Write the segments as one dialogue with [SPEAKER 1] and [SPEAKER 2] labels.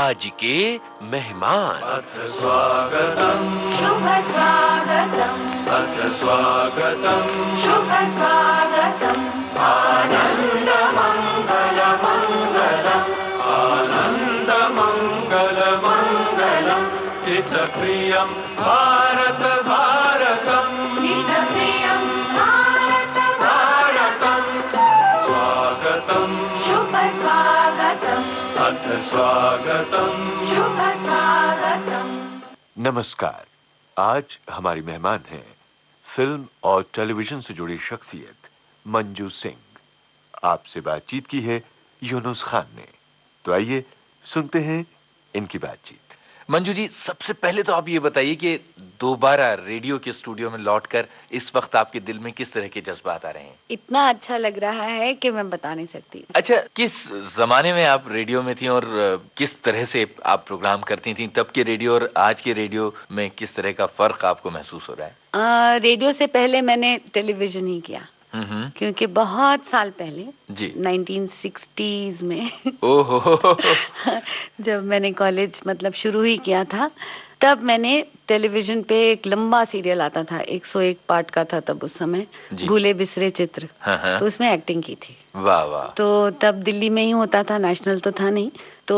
[SPEAKER 1] आज के मेहमान।
[SPEAKER 2] अथ स्वागतम्
[SPEAKER 3] शुभ स्वागतम्
[SPEAKER 2] अथ स्वागतम्
[SPEAKER 3] शुभ स्वागतम्
[SPEAKER 2] आनन्द मङ्गल मङ्गलम् आनन्द मङ्गल मङ्गलम् हितप्रियं भारत भारतम्
[SPEAKER 3] हितप्रियं भारत
[SPEAKER 2] भारतम् स्वागतम्
[SPEAKER 3] शुभ स्वागतम्
[SPEAKER 2] अथ स्वागतम्
[SPEAKER 3] शुभ स्वागतम्।
[SPEAKER 1] नमस्कार। आज हमारी मेहमान हैं फिल्म और टेलीविजन से जुड़ी शख्सियत मंजू सिंह। आपसे बातचीत की है यूनुस खान ने। तो आइए सुनते हैं इनकी बातचीत। मंजू जी, सबसे पहले तो आप ये बताइए कि दोबारा रेडियो के स्टूडियो में लौटकर इस वक्त आपके दिल में किस तरह के जज्बात आ रहे हैं?
[SPEAKER 4] इतना अच्छा लग रहा है कि मैं बता नहीं सकती।
[SPEAKER 1] अच्छा, किस जमाने में आप रेडियो में थी और किस तरह से आप प्रोग्राम करती थी? तब के रेडियो और आज के रेडियो में किस तरह का फर्क आपको महसूस हो रहा है?
[SPEAKER 4] रेडियो से पहले मैंने टेलीविजन ही किया, क्योंकि बहुत साल पहले
[SPEAKER 1] जी
[SPEAKER 4] 1960s में
[SPEAKER 1] ओहो
[SPEAKER 4] जब मैंने कॉलेज मतलब शुरू ही किया था, तब मैंने टेलीविजन पे एक लंबा सीरियल आता था, 101 पार्ट का था तब उस समय, भूले बिसरे चित्र।
[SPEAKER 1] हाँ।
[SPEAKER 4] तो उसमें एक्टिंग की थी।
[SPEAKER 1] वाह वाह।
[SPEAKER 4] तो तब दिल्ली में ही होता था, नेशनल तो था नहीं। तो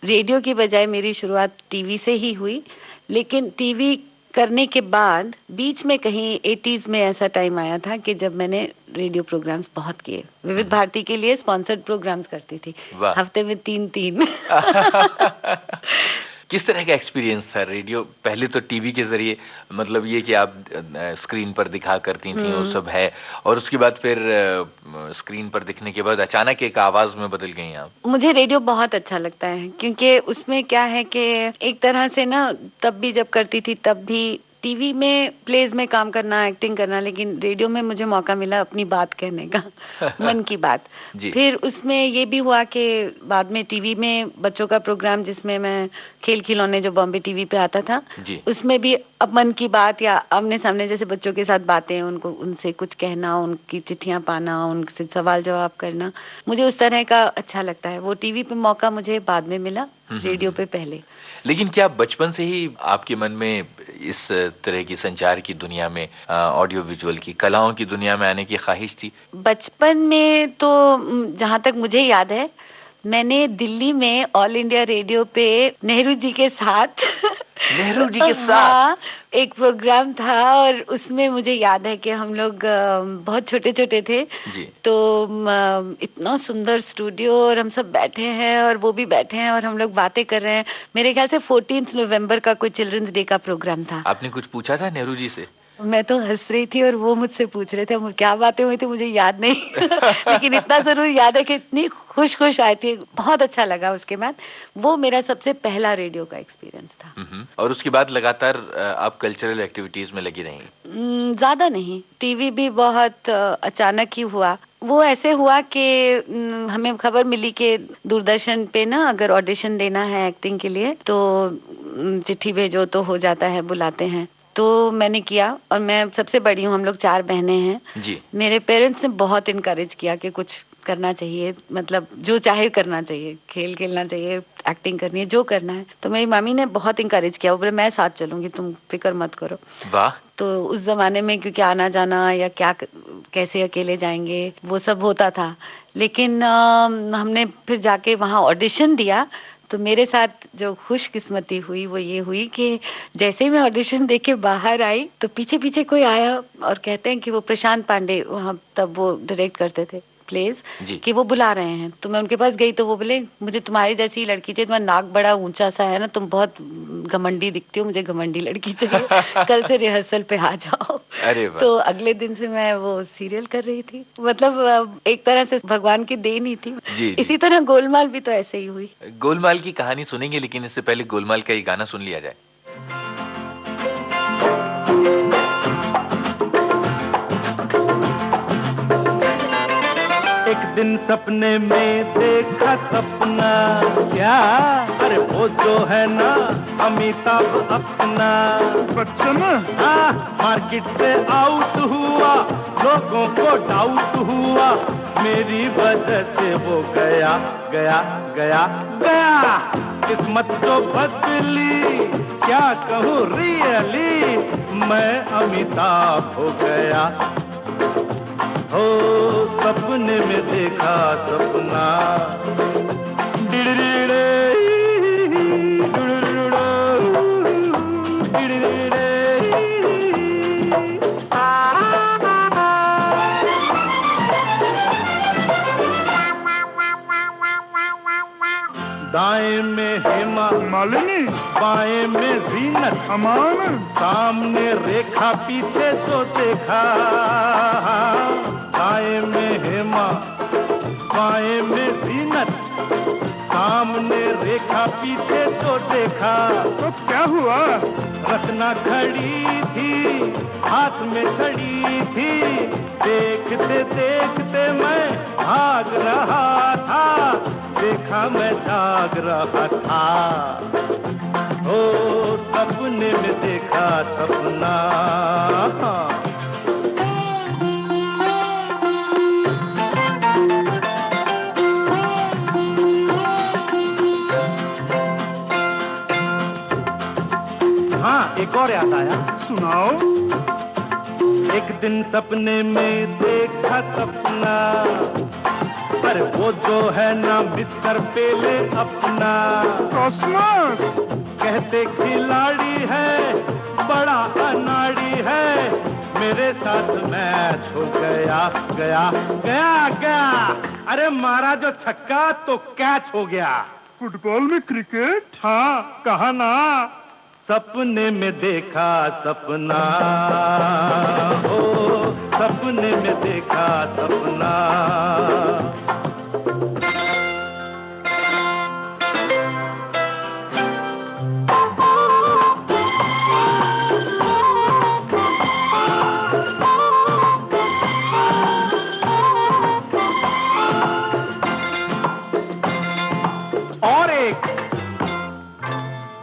[SPEAKER 4] रेडियो की बजाय मेरी शुरुआत टीवी से ही हुई। लेकिन टीवी करने के बाद बीच में कहीं 80s में ऐसा टाइम आया था कि जब मैंने रेडियो प्रोग्राम्स बहुत किए। विविध भारती के लिए स्पॉन्सर्ड प्रोग्राम्स करती थी, हफ्ते में 3-3
[SPEAKER 1] किस तरह का एक्सपीरियंस था रेडियो? पहले तो टीवी के जरिए, मतलब ये कि आप स्क्रीन पर दिखा करती थी, वो सब है, और उसके बाद फिर स्क्रीन पर दिखने के बाद अचानक एक आवाज में बदल गई आप।
[SPEAKER 4] मुझे रेडियो बहुत अच्छा लगता है, क्योंकि उसमें क्या है कि एक तरह से ना, तब भी जब करती थी तब भी टीवी में प्लेज में काम करना, एक्टिंग करना, लेकिन रेडियो में मुझे मौका मिला अपनी बात कहने का मन की बात। फिर उसमें ये भी हुआ कि बाद में टीवी में बच्चों का प्रोग्राम, जिसमें मैं खेल खिलौने जो बॉम्बे टीवी पे आता था, उसमें भी अब मन की बात या आमने सामने जैसे बच्चों के साथ बातें, उनको उनसे कुछ कहना, उनकी चिट्ठियां पाना, उनसे सवाल जवाब करना, मुझे उस तरह का अच्छा लगता है। वो टीवी पे मौका मुझे बाद में मिला, रेडियो पे पहले।
[SPEAKER 1] लेकिन क्या बचपन से ही आपके मन में इस तरह की संचार की दुनिया में, ऑडियो विजुअल की कलाओं की दुनिया में आने की ख्वाहिश थी?
[SPEAKER 4] बचपन में तो जहाँ तक मुझे याद है, मैंने दिल्ली में ऑल इंडिया रेडियो पे नेहरू जी के साथ हाँ, एक प्रोग्राम था, और उसमें मुझे याद है कि हम लोग बहुत छोटे छोटे थे जी। तो इतना सुंदर स्टूडियो, और हम सब बैठे हैं और वो भी बैठे हैं और हम लोग बातें कर रहे हैं। मेरे ख्याल से 14 नवंबर का कोई चिल्ड्रंस डे का प्रोग्राम था।
[SPEAKER 1] आपने कुछ पूछा था नेहरू जी से?
[SPEAKER 4] मैं तो हंस रही थी और वो मुझसे पूछ रहे थे, क्या बातें हुई थी मुझे याद नहीं लेकिन इतना जरूर याद है कि इतनी खुश आई थी, बहुत अच्छा लगा। उसके बाद वो मेरा सबसे पहला रेडियो का एक्सपीरियंस था।
[SPEAKER 1] और उसके बाद लगातार आप कल्चरल एक्टिविटीज में लगी रही?
[SPEAKER 4] ज्यादा नहीं, टीवी भी बहुत अचानक ही हुआ। वो ऐसे हुआ कि हमें खबर मिली कि दूरदर्शन पे ना अगर ऑडिशन देना है एक्टिंग के लिए तो चिट्ठी भेजो तो हो जाता है, बुलाते हैं। तो मैंने किया, और मैं सबसे बड़ी हूँ, हम लोग 4 बहनें हैं जी। मेरे पेरेंट्स ने बहुत इनकरेज किया कि कुछ करना चाहिए, मतलब जो चाहे करना चाहिए, खेल खेलना चाहिए, एक्टिंग करनी है, जो करना है। तो मेरी मामी ने बहुत इनकरेज किया, वो बोले मैं साथ चलूंगी, तुम फिक्र मत करो। वाह। तो उस जमाने में क्योंकि आना जाना या क्या कैसे अकेले जाएंगे वो सब होता था, लेकिन हमने फिर जाके वहाँ ऑडिशन दिया। तो मेरे साथ जो खुशकिस्मती हुई वो ये हुई कि जैसे ही मैं ऑडिशन देके बाहर आई तो पीछे पीछे कोई आया और कहते हैं कि वो प्रशांत पांडे, वहाँ तब वो डायरेक्ट करते थे प्लेस, कि वो बुला रहे हैं। तो मैं उनके पास गई तो वो बोले मुझे तुम्हारी जैसी लड़की चाहिए, तुम्हारा नाक बड़ा ऊंचा सा है ना, तुम बहुत घमंडी दिखती हो, मुझे घमंडी लड़की चाहिए, कल से रिहर्सल पे आ जाओ। अरे तो अगले दिन से मैं वो सीरियल कर रही थी, मतलब एक तरह से भगवान की देन ही थी जी। इसी तरह गोलमाल भी तो ऐसे ही हुई।
[SPEAKER 1] गोलमाल की कहानी सुनेंगे, लेकिन इससे पहले गोलमाल का ये गाना सुन लिया जाए।
[SPEAKER 2] एक दिन सपने में देखा सपना, क्या? अरे वो जो है ना अमिताभ अपना, बच्चन मार्केट से आउट हुआ, लोगों को डाउट हुआ, मेरी वजह से वो गया गया गया गया। किस्मत जो बदली, क्या कहूँ रियली, मैं अमिताभ हो गया। हो सपने में देखा सपना, डिडडिडे, डिडडिडे। दाएं में हेमा मालिनी, बाएं में जीनत अमान, सामने रेखा पीछे जो देखा। दाएं में हेमा, बाएं में जीनत, सामने रेखा पीछे जो देखा। तो क्या हुआ? रत्ना खड़ी थी, हाथ में छड़ी थी, देखते देखते मैं भाग रहा था, देखा मैं जाग रहा था। ओ सपने में देखा सपना। हाँ, एक और याद आया, सुनाओ। एक दिन सपने में देखा सपना, पर वो जो है ना मिस्टर पेले अपना। कॉस्मोस कहते खिलाड़ी है, बड़ा अनाड़ी है, मेरे साथ मैच हो गया। गया गया गया, अरे मारा जो छक्का तो कैच हो गया। फुटबॉल में क्रिकेट? हाँ, कहा ना। सपने में देखा सपना, हो सपने में देखा सपना। और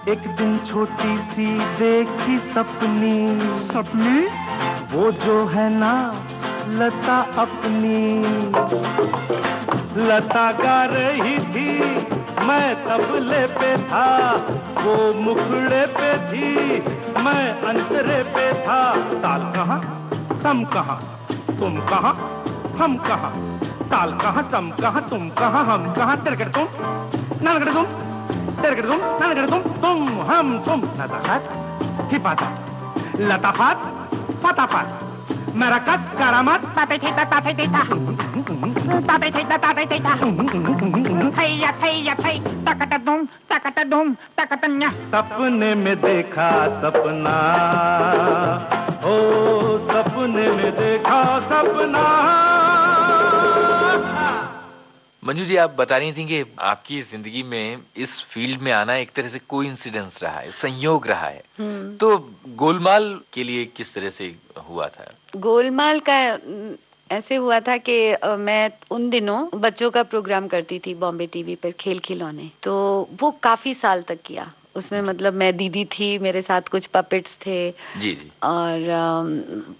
[SPEAKER 2] एक दिन छोटी सी देखी सपनी, सपनी वो जो है ना लता अपनी। लता गा रही थी, मैं तबले पे था, वो मुखड़े पे थी, मैं अंतरे पे था। ताल कहाँ, सम कहाँ, तुम कहाँ, हम कहाँ, ताल कहाँ, सम कहाँ, तुम कहाँ, हम कहाँ, तिरकड़ तुम, नलगड़ तुम, तिरकड़ तुम, नलगड़ तुम हम तुम। लताफात, हिफाजत, लताफात, फताफात, मरकत, करामत, ताते थेता, ताते थेता, ताते थेता, ताते थेता, थैया थैया थै, तकट दुम, तकटन्या। सपने में देखा सपना, ओ सपने में देखा सपना।
[SPEAKER 1] मंजू जी, आप बता रही थी कि आपकी जिंदगी में इस फील्ड में आना एक तरह से कोइंसिडेंस रहा है, संयोग रहा है। तो गोलमाल के लिए किस तरह से हुआ था?
[SPEAKER 4] गोलमाल का ऐसे हुआ था कि मैं उन दिनों बच्चों का प्रोग्राम करती थी बॉम्बे टीवी पर, खेल खिलौने। तो वो काफी साल तक किया। उसमें मतलब मैं दीदी थी, मेरे साथ कुछ पपेट्स थे।
[SPEAKER 1] जी जी।
[SPEAKER 4] और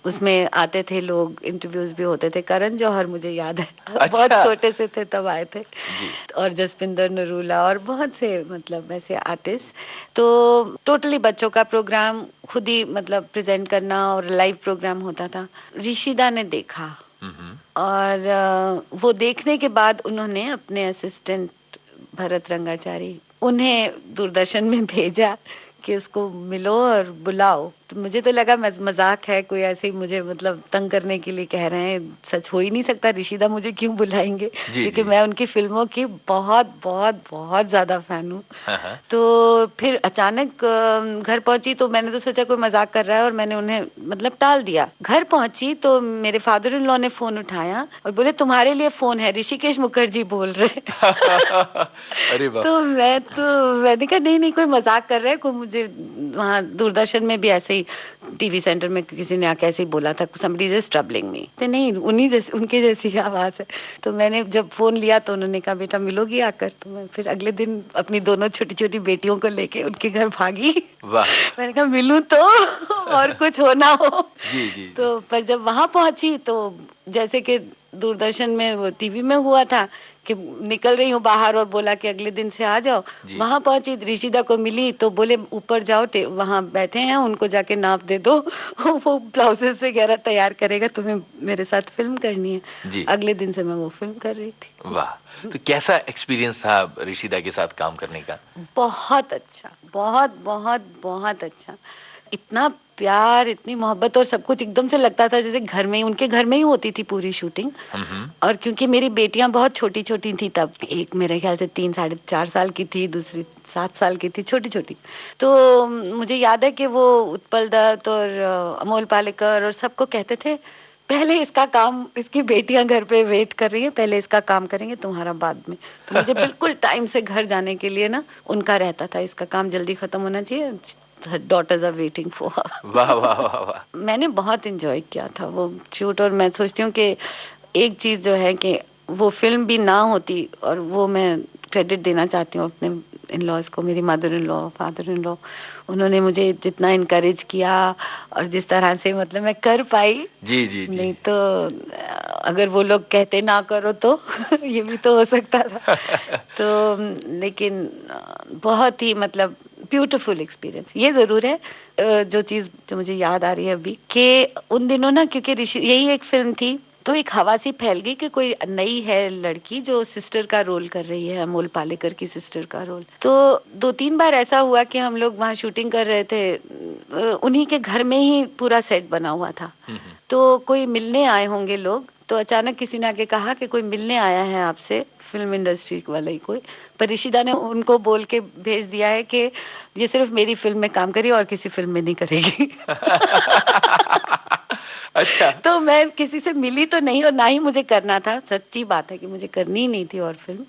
[SPEAKER 4] उसमें आते थे लोग, इंटरव्यूज भी होते थे। करण जौहर मुझे याद है,
[SPEAKER 1] अच्छा।
[SPEAKER 4] बहुत छोटे से थे तब आए थे
[SPEAKER 1] जी।
[SPEAKER 4] और जसपिंदर नरूला और बहुत से मतलब ऐसे आर्टिस्ट। तो टोटली बच्चों का प्रोग्राम खुद ही मतलब प्रेजेंट करना और लाइव प्रोग्राम होता था। ऋषिदा ने देखा और वो देखने के बाद उन्होंने अपने असिस्टेंट भरत रंगाचारी, उन्हें दूरदर्शन में भेजा कि उसको मिलो और बुलाओ। तो मुझे तो लगा मजाक है, कोई ऐसे ही मुझे मतलब तंग करने के लिए कह रहे हैं, सच हो ही नहीं सकता, ऋषिदा मुझे क्यों बुलाएंगे, क्योंकि मैं उनकी फिल्मों की बहुत बहुत बहुत ज्यादा फैन हूँ। तो फिर अचानक घर पहुंची तो मैंने तो सोचा कोई मजाक कर रहा है और मैंने उन्हें मतलब टाल दिया। घर पहुंची तो मेरे फादर इन लॉ ने फोन उठाया और बोले तुम्हारे लिए फोन है, ऋषिकेश मुखर्जी बोल रहे।
[SPEAKER 1] अरे बाप।
[SPEAKER 4] तो मैंने कहा नहीं कोई मजाक कर रहा है, कोई मुझे वहाँ दूरदर्शन में भी ऐसे ही टीवी सेंटर में किसी ने आके ऐसे ही बोला था, somebody is troubling me। तो नहीं, उनके जैसी आवाज है। तो मैंने जब फोन लिया तो उन्होंने कहा बेटा मिलोगी आकर। तो मैं फिर अगले दिन अपनी दोनों छोटी छोटी बेटियों को लेके उनके घर भागी।
[SPEAKER 1] वाह।
[SPEAKER 4] मैंने कहा मिलूं तो और कुछ हो ना हो।
[SPEAKER 1] जी।
[SPEAKER 4] तो पर जब वहां पहुंची तो जैसे कि दूरदर्शन में वो टीवी में हुआ था कि निकल रही हूँ बाहर और बोला कि अगले दिन से आ जाओ।
[SPEAKER 1] जी।
[SPEAKER 4] वहां पहुंची, ऋषिदा को मिली तो बोले ऊपर जाओ, वहां बैठे हैं, उनको जाके नाप दे दो वो ब्लाउजेस वगैरह तैयार करेगा, तुम्हें मेरे साथ फिल्म करनी है।
[SPEAKER 1] जी।
[SPEAKER 4] अगले दिन से मैं वो फिल्म कर रही थी।
[SPEAKER 1] वाह, तो कैसा एक्सपीरियंस था ऋषिदा के साथ काम करने का?
[SPEAKER 4] बहुत अच्छा, बहुत बहुत बहुत अच्छा। इतना प्यार, इतनी मोहब्बत और सब कुछ एकदम से लगता था जैसे घर में ही, उनके घर में ही होती थी पूरी शूटिंग। और क्योंकि मेरी बेटियां बहुत छोटी छोटी थी तब, एक मेरे ख्याल से 3 साढ़े 4 साल की थी, दूसरी 7 साल की थी, छोटी छोटी। तो मुझे याद है कि वो उत्पल दत्त और अमोल पालेकर और सबको कहते थे, पहले इसका काम, इसकी बेटियां घर पे वेट कर रही हैं, पहले इसका काम करेंगे, तुम्हारा बाद में। तो मुझे बिल्कुल टाइम से घर जाने के लिए ना उनका रहता था, इसका काम जल्दी खत्म होना चाहिए, डॉटर्स आर वेटिंग फॉर।
[SPEAKER 1] वाह वाह वाह वाह।
[SPEAKER 4] मैंने बहुत एंजॉय किया था वो शूट। और मैं सोचती हूँ कि एक चीज जो है कि वो फिल्म भी ना होती, और वो मैं क्रेडिट देना चाहती हूँ अपने इन लॉज को, मेरी mother in law, father in law. उन्होंने मुझे जितना इनकरेज किया और जिस तरह से मतलब मैं कर पाई।
[SPEAKER 1] जी जी जी।
[SPEAKER 4] नहीं तो अगर वो लोग कहते ना करो तो ये भी तो हो सकता था। तो लेकिन बहुत ही मतलब ब्यूटीफुल एक्सपीरियंस। ये जरूर है जो चीज जो मुझे याद आ रही है अभी, कि उन दिनों ना, क्योंकि ऋषि, यही एक फिल्म थी, तो एक हवा सी फैल गई कि कोई नई है लड़की जो सिस्टर का रोल कर रही है, अमोल पालेकर की सिस्टर का रोल। तो 2-3 बार ऐसा हुआ कि हम लोग वहाँ शूटिंग कर रहे थे, उन्हीं के घर में ही पूरा सेट बना हुआ था। तो कोई मिलने आए होंगे लोग, तो अचानक किसी ने आके कहा कि कोई मिलने आया है आपसे, फिल्म इंडस्ट्री वाला ही कोई। पर ऋषिदा ने उनको बोल के भेज दिया है कि ये सिर्फ मेरी फिल्म में काम करी और किसी फिल्म में नहीं करेगी।
[SPEAKER 1] अच्छा।
[SPEAKER 4] तो मैं किसी से मिली तो नहीं, और ना ही मुझे करना था, सच्ची बात है कि मुझे करनी ही नहीं थी और फिल्म।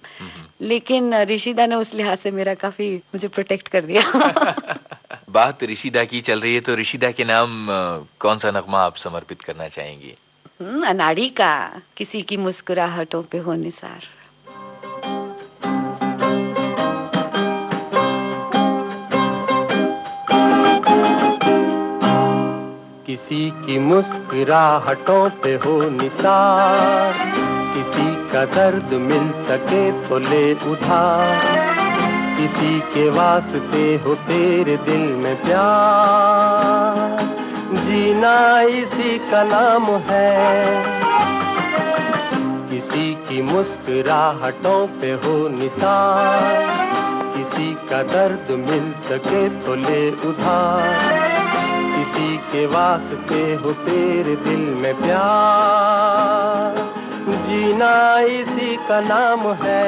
[SPEAKER 4] लेकिन ऋषिदा ने उस लिहाज से मेरा काफी मुझे प्रोटेक्ट कर दिया।
[SPEAKER 1] बात ऋषिदा की चल रही है, तो ऋषिदा के नाम कौन सा नगमा आप समर्पित करना चाहेंगी?
[SPEAKER 4] अनाड़ी का किसी की मुस्कुराहटों पे हो निसार।
[SPEAKER 2] किसी की मुस्कुराहटों पे हो निसार, किसी का दर्द मिल सके तो ले उधार, किसी के वास्ते हो तेरे दिल में प्यार, जीना इसी का नाम है। किसी की मुस्कुराहटों पे हो निसार, किसी का दर्द मिल सके तो ले उधार, किसी के वास्ते हो तेरे दिल में प्यार, जीना इसी का नाम है।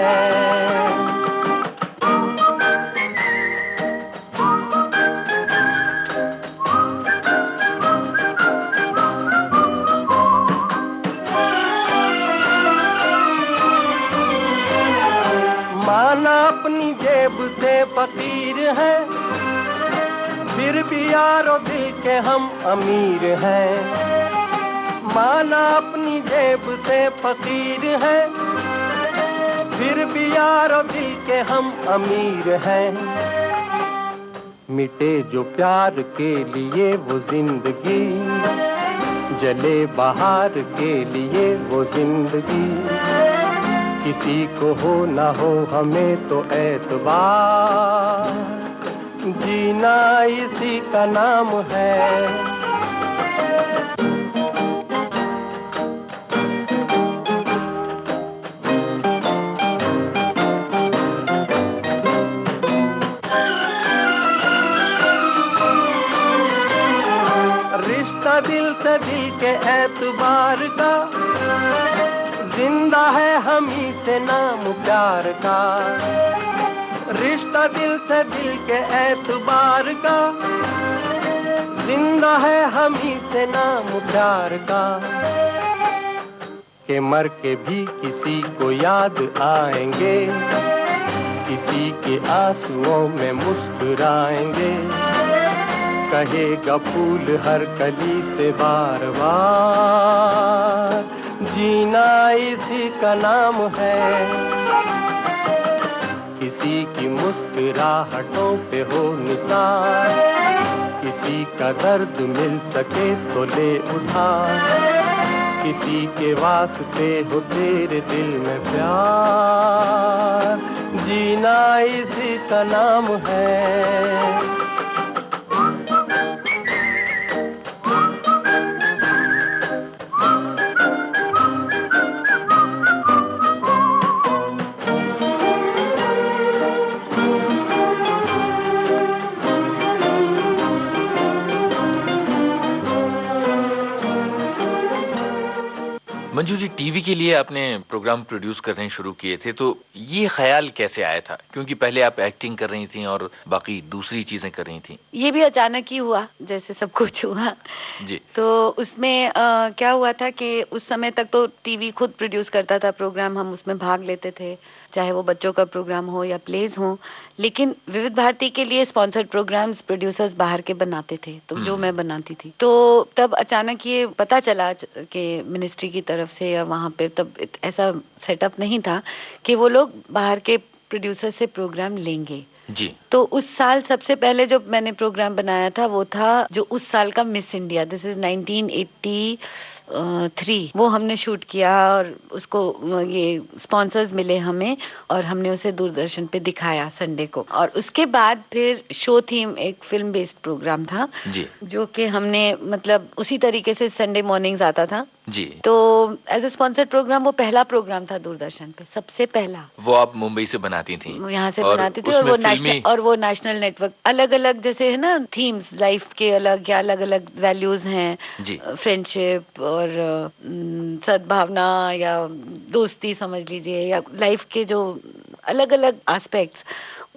[SPEAKER 2] माना अपनी जेब से फकीर है, फिर भी यारो दिल के हम अमीर हैं। माना अपनी जेब से फकीर है, फिर भी यारो दिल के हम अमीर हैं। मिटे जो प्यार के लिए वो जिंदगी, जले बहार के लिए वो जिंदगी, किसी को हो ना हो हमें तो एतबार, जीना इसी का नाम है। रिश्ता दिल से दिल के एतबार का, जिंदा है हम ही से नाम प्यार का। रिश्ता दिल से दिल के एतबार का, जिंदा है हम ही से नाम प्यार का। के मर के भी किसी को याद आएंगे, किसी के आंसुओं में मुस्कुराएंगे, कहेगा फूल हर कली से बार बार, जीना इसी का नाम है। किसी की मुस्कुराहटों पे हो निसार, किसी का दर्द मिल सके तो ले उधार, किसी के वास्ते हो तेरे दिल में प्यार, जीना इसी का नाम है।
[SPEAKER 5] मंजू जी, टीवी के लिए आपने प्रोग्राम प्रोड्यूस करने शुरू किए थे, तो ये ख्याल कैसे आया था? क्योंकि पहले आप एक्टिंग कर रही थी और बाकी दूसरी चीजें कर रही थी।
[SPEAKER 4] ये भी अचानक ही हुआ, जैसे सब कुछ हुआ।
[SPEAKER 5] जी।
[SPEAKER 4] तो उसमें क्या हुआ था कि उस समय तक तो टीवी खुद प्रोड्यूस करता था प्रोग्राम, हम उसमें भाग लेते थे, चाहे वो बच्चों का प्रोग्राम हो या प्लेज हो। लेकिन विविध भारती के लिए स्पॉन्सर्ड प्रोग्राम्स प्रोड्यूसर्स बाहर के बनाते थे, तो जो मैं बनाती थी। तो तब अचानक ये पता चला कि मिनिस्ट्री की तरफ से, या वहाँ पे तब ऐसा सेटअप नहीं था कि वो लोग बाहर के प्रोड्यूसर से प्रोग्राम लेंगे।
[SPEAKER 5] जी।
[SPEAKER 4] तो उस साल सबसे पहले जो मैंने प्रोग्राम बनाया था वो था जो उस साल का मिस इंडिया, दिस इज 1983, वो हमने शूट किया और उसको ये स्पॉन्सर्स मिले हमें और हमने उसे दूरदर्शन पे दिखाया संडे को। और उसके बाद फिर शो थीम एक फिल्म बेस्ड प्रोग्राम था
[SPEAKER 5] जी।
[SPEAKER 4] जो कि हमने मतलब उसी तरीके से संडे मॉर्निंग्स आता था
[SPEAKER 5] जी।
[SPEAKER 4] तो एज ए स्पॉन्सर्ड प्रोग्राम वो पहला प्रोग्राम था दूरदर्शन पे, सबसे पहला।
[SPEAKER 5] वो आप मुंबई से बनाती थी?
[SPEAKER 4] यहाँ से बनाती थी, और वो नेशनल नेटवर्क, अलग अलग जैसे है ना थीम्स, लाइफ के अलग या अलग अलग वैल्यूज हैं, फ्रेंडशिप और सद्भावना या दोस्ती समझ लीजिए, या लाइफ के जो अलग अलग एस्पेक्ट्स,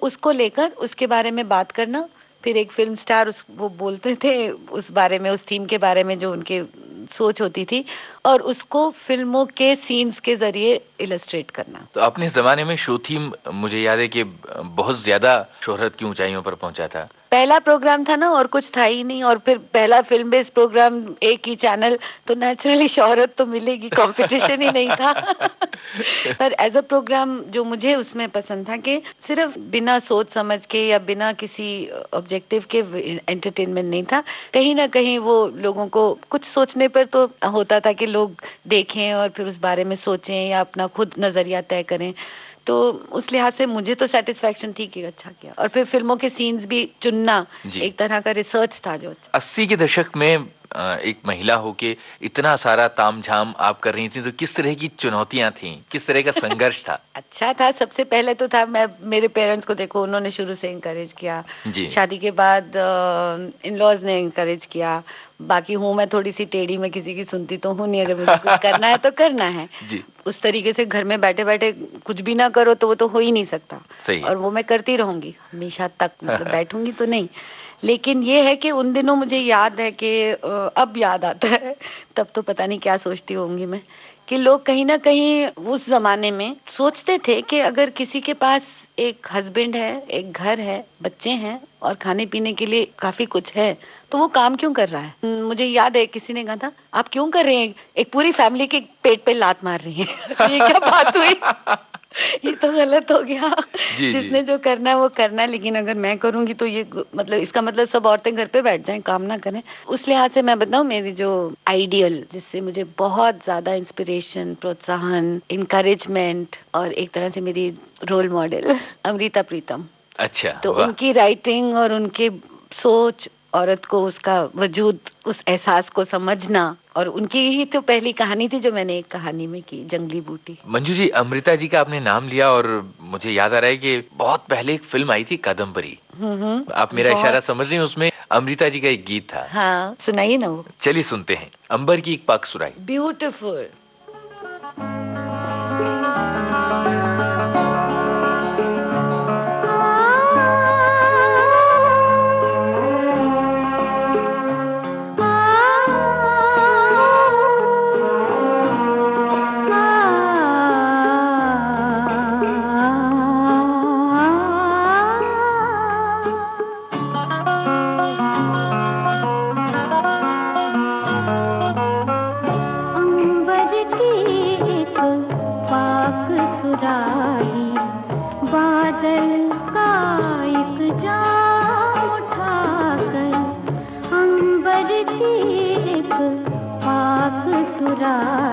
[SPEAKER 4] उसको लेकर उसके बारे में बात करना। फिर एक फिल्म स्टार वो बोलते थे उस बारे में, उस थीम के बारे में जो उनके सोच होती थी, और उसको फिल्मों के सीन्स के जरिए इलस्ट्रेट करना।
[SPEAKER 5] तो अपने जमाने में शो थीम मुझे याद है कि बहुत ज्यादा शोहरत की ऊंचाइयों पर पहुंचा था।
[SPEAKER 4] पहला प्रोग्राम था ना, और कुछ था ही नहीं, और फिर पहला फिल्म बेस्ड प्रोग्राम, एक ही चैनल, तो नेचुरली शोहरत तो मिलेगी, कंपटीशन ही नहीं था। पर एज अ प्रोग्राम जो मुझे उसमें पसंद था कि सिर्फ बिना सोच समझ के या बिना किसी ऑब्जेक्टिव के एंटरटेनमेंट नहीं था, कहीं ना कहीं वो लोगों को कुछ सोचने पर तो होता था कि लोग देखें और फिर उस बारे में सोचें या अपना खुद नजरिया तय करें। तो उस लिहाज से मुझे तो सेटिस्फैक्शन थी कि अच्छा किया। और फिर फिल्मों के सीन्स भी चुनना एक तरह का रिसर्च था जो
[SPEAKER 5] 80 के दशक में एक महिला होके इतना सारा तामझाम आप कर रही थी, तो किस तरह की चुनौतियां थी, किस तरह का संघर्ष था?
[SPEAKER 4] अच्छा था। सबसे पहले तो था, मैं मेरे पेरेंट्स को देखो, उन्होंने शुरू से इंकरेज किया। शादी के बाद इन लॉज ने इंकरेज किया। बाकी हूँ मैं थोड़ी सी टेढ़ी, मैं किसी की सुनती तो हूँ नहीं, अगर मुझे कुछ करना है तो करना है।
[SPEAKER 5] जी।
[SPEAKER 4] उस तरीके से घर में बैठे बैठे कुछ भी ना करो तो वो तो हो ही नहीं सकता।
[SPEAKER 5] सही।
[SPEAKER 4] और वो मैं करती रहूंगी हमेशा तक, मतलब बैठूंगी तो नहीं। लेकिन ये है कि उन दिनों मुझे याद है कि अब याद आता है, तब तो पता नहीं क्या सोचती होंगी मैं, कि लोग कहीं ना कहीं उस जमाने में सोचते थे कि अगर किसी के पास एक हस्बैंड है, एक घर है, बच्चे हैं और खाने पीने के लिए काफी कुछ है, तो वो काम क्यों कर रहा है। मुझे याद है किसी ने कहा था, आप क्यों कर रहे हैं, एक पूरी फैमिली के पेट पे लात मार रही है। ये क्या बात हुई? ये तो गलत हो गया। जिसने जो करना है वो करना है, लेकिन अगर मैं करूंगी तो ये मतलब इसका मतलब सब औरतें घर पे बैठ जाएं, काम ना करें। उस लिहाज से मैं बताऊं, मेरी जो आइडियल, जिससे मुझे बहुत ज्यादा इंस्पिरेशन, प्रोत्साहन, इंकरेजमेंट और एक तरह से मेरी रोल मॉडल अमृता प्रीतम।
[SPEAKER 5] अच्छा।
[SPEAKER 4] तो उनकी राइटिंग और उनकी सोच, औरत को उसका वजूद, उस एहसास को समझना, और उनकी ही तो पहली कहानी थी जो मैंने एक कहानी में की, जंगली बूटी।
[SPEAKER 5] मंजू जी, अमृता जी का आपने नाम लिया और मुझे याद आ रहा है कि बहुत पहले एक फिल्म आई थी कादम्बरी। आप मेरा इशारा समझ रही हैं, उसमें अमृता जी का एक गीत था।
[SPEAKER 4] हाँ, सुनाइए ना वो।
[SPEAKER 5] चलिए सुनते हैं, अंबर की एक पाक सुराई।
[SPEAKER 4] ब्यूटीफुल।
[SPEAKER 6] अंबर की एक पाक सुराही।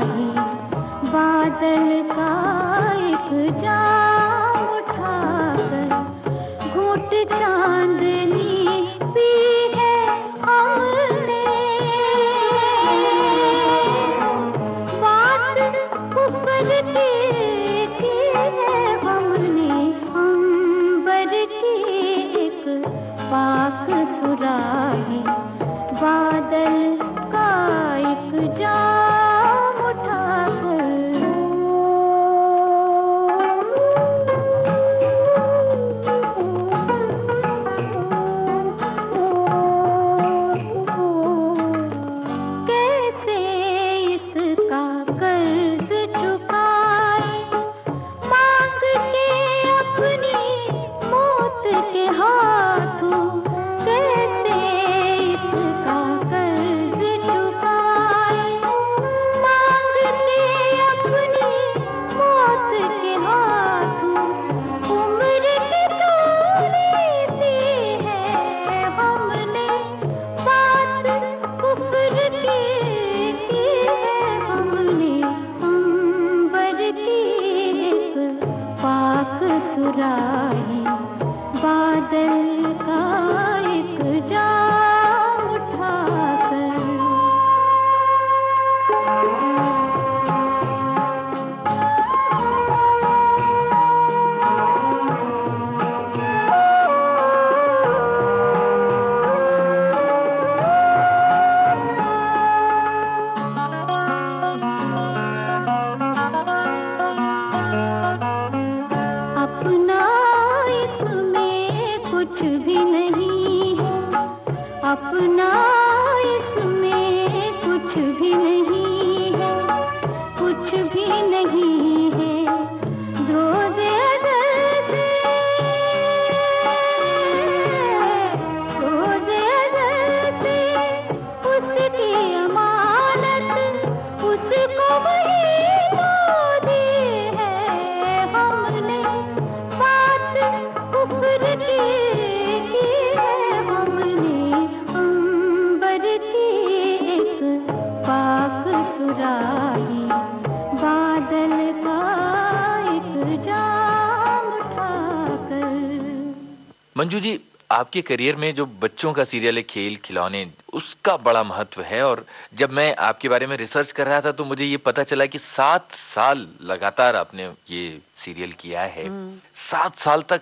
[SPEAKER 3] चांदनी सी है हमने, बात ऊपर की है हमने, अंबर की एक पाक सुराही, बादल का एक जाम उठाकर। कैसे इसका कर्ज चुकाए, मांग के अपनी मौत के हाथों, कैसे इसका कर्ज चुकाए, मांग के अपनी मौत के हाथों। उम्र की थोड़ी सी है हमने, बात कुफ्र की है हमने, अंबर की एक पाक सुराही, बादल का एक जाम उठाकर। अपना इसमें कुछ भी नहीं है, अपना इसमें कुछ भी नहीं है, कुछ भी नहीं है। रोज़े अज़ल से, रोज़े अज़ल से उसकी अमानत, उसको वही तो दी है हमने, बात कुफ्र की है हमने, अंबर की एक पाक सुराही, बादल का एक जाम उठाकर।
[SPEAKER 5] मंजू जी, आपके करियर में जो बच्चों का सीरियल है खेल खिलौने, उसका बड़ा महत्व है। और जब मैं आपके बारे में रिसर्च कर रहा था तो मुझे ये पता चला कि 7 साल लगातार आपने ये सीरियल किया है। 7 साल तक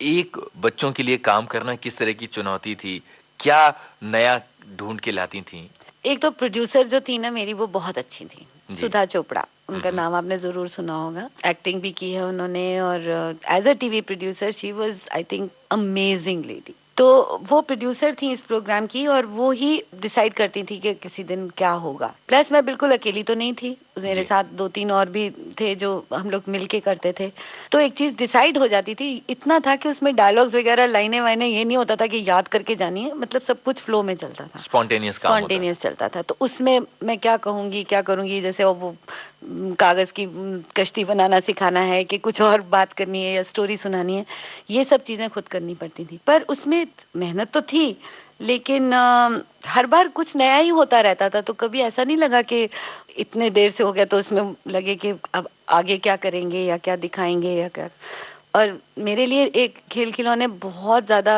[SPEAKER 5] एक बच्चों के लिए काम करना किस तरह की चुनौती थी? क्या नया ढूंढ के लाती थी?
[SPEAKER 4] एक तो प्रोड्यूसर जो थी ना मेरी, वो बहुत अच्छी थी,
[SPEAKER 5] जी।
[SPEAKER 4] सुधा चोपड़ा, उनका नाम आपने जरूर सुना होगा। एक्टिंग भी की है उन्होंने, और as a TV producer she was I think amazing lady. तो वो प्रोड्यूसर थी इस प्रोग्राम की, और वो ही डिसाइड करती थी कि किसी दिन क्या होगा। प्लस मैं बिल्कुल अकेली तो नहीं थी, मेरे
[SPEAKER 5] जी।
[SPEAKER 4] साथ 2-3 और भी थे जो हम लोग मिलके करते थे। तो एक चीज डिसाइड हो जाती थी। इतना था कि उसमें डायलॉग्स वगैरह, लाइनें वाइनें ये नहीं होता था कि याद करके जानी है, मतलब सब कुछ फ्लो में चलता था,
[SPEAKER 5] स्पॉन्टेनियस काम होता है।
[SPEAKER 4] स्पॉन्टेनियस चलता था। तो उसमें मैं क्या कहूंगी क्या करूंगी, जैसे वो कागज की कश्ती बनाना सिखाना है कि कुछ और बात करनी है या स्टोरी सुनानी है, ये सब चीजें खुद करनी पड़ती थी। पर उसमें मेहनत तो थी, लेकिन हर बार कुछ नया ही होता रहता था। तो कभी ऐसा नहीं लगा कि इतने देर से हो गया तो उसमें लगे कि अब आगे क्या करेंगे या क्या दिखाएंगे या क्या। और मेरे लिए एक खेल खिलौने बहुत ज्यादा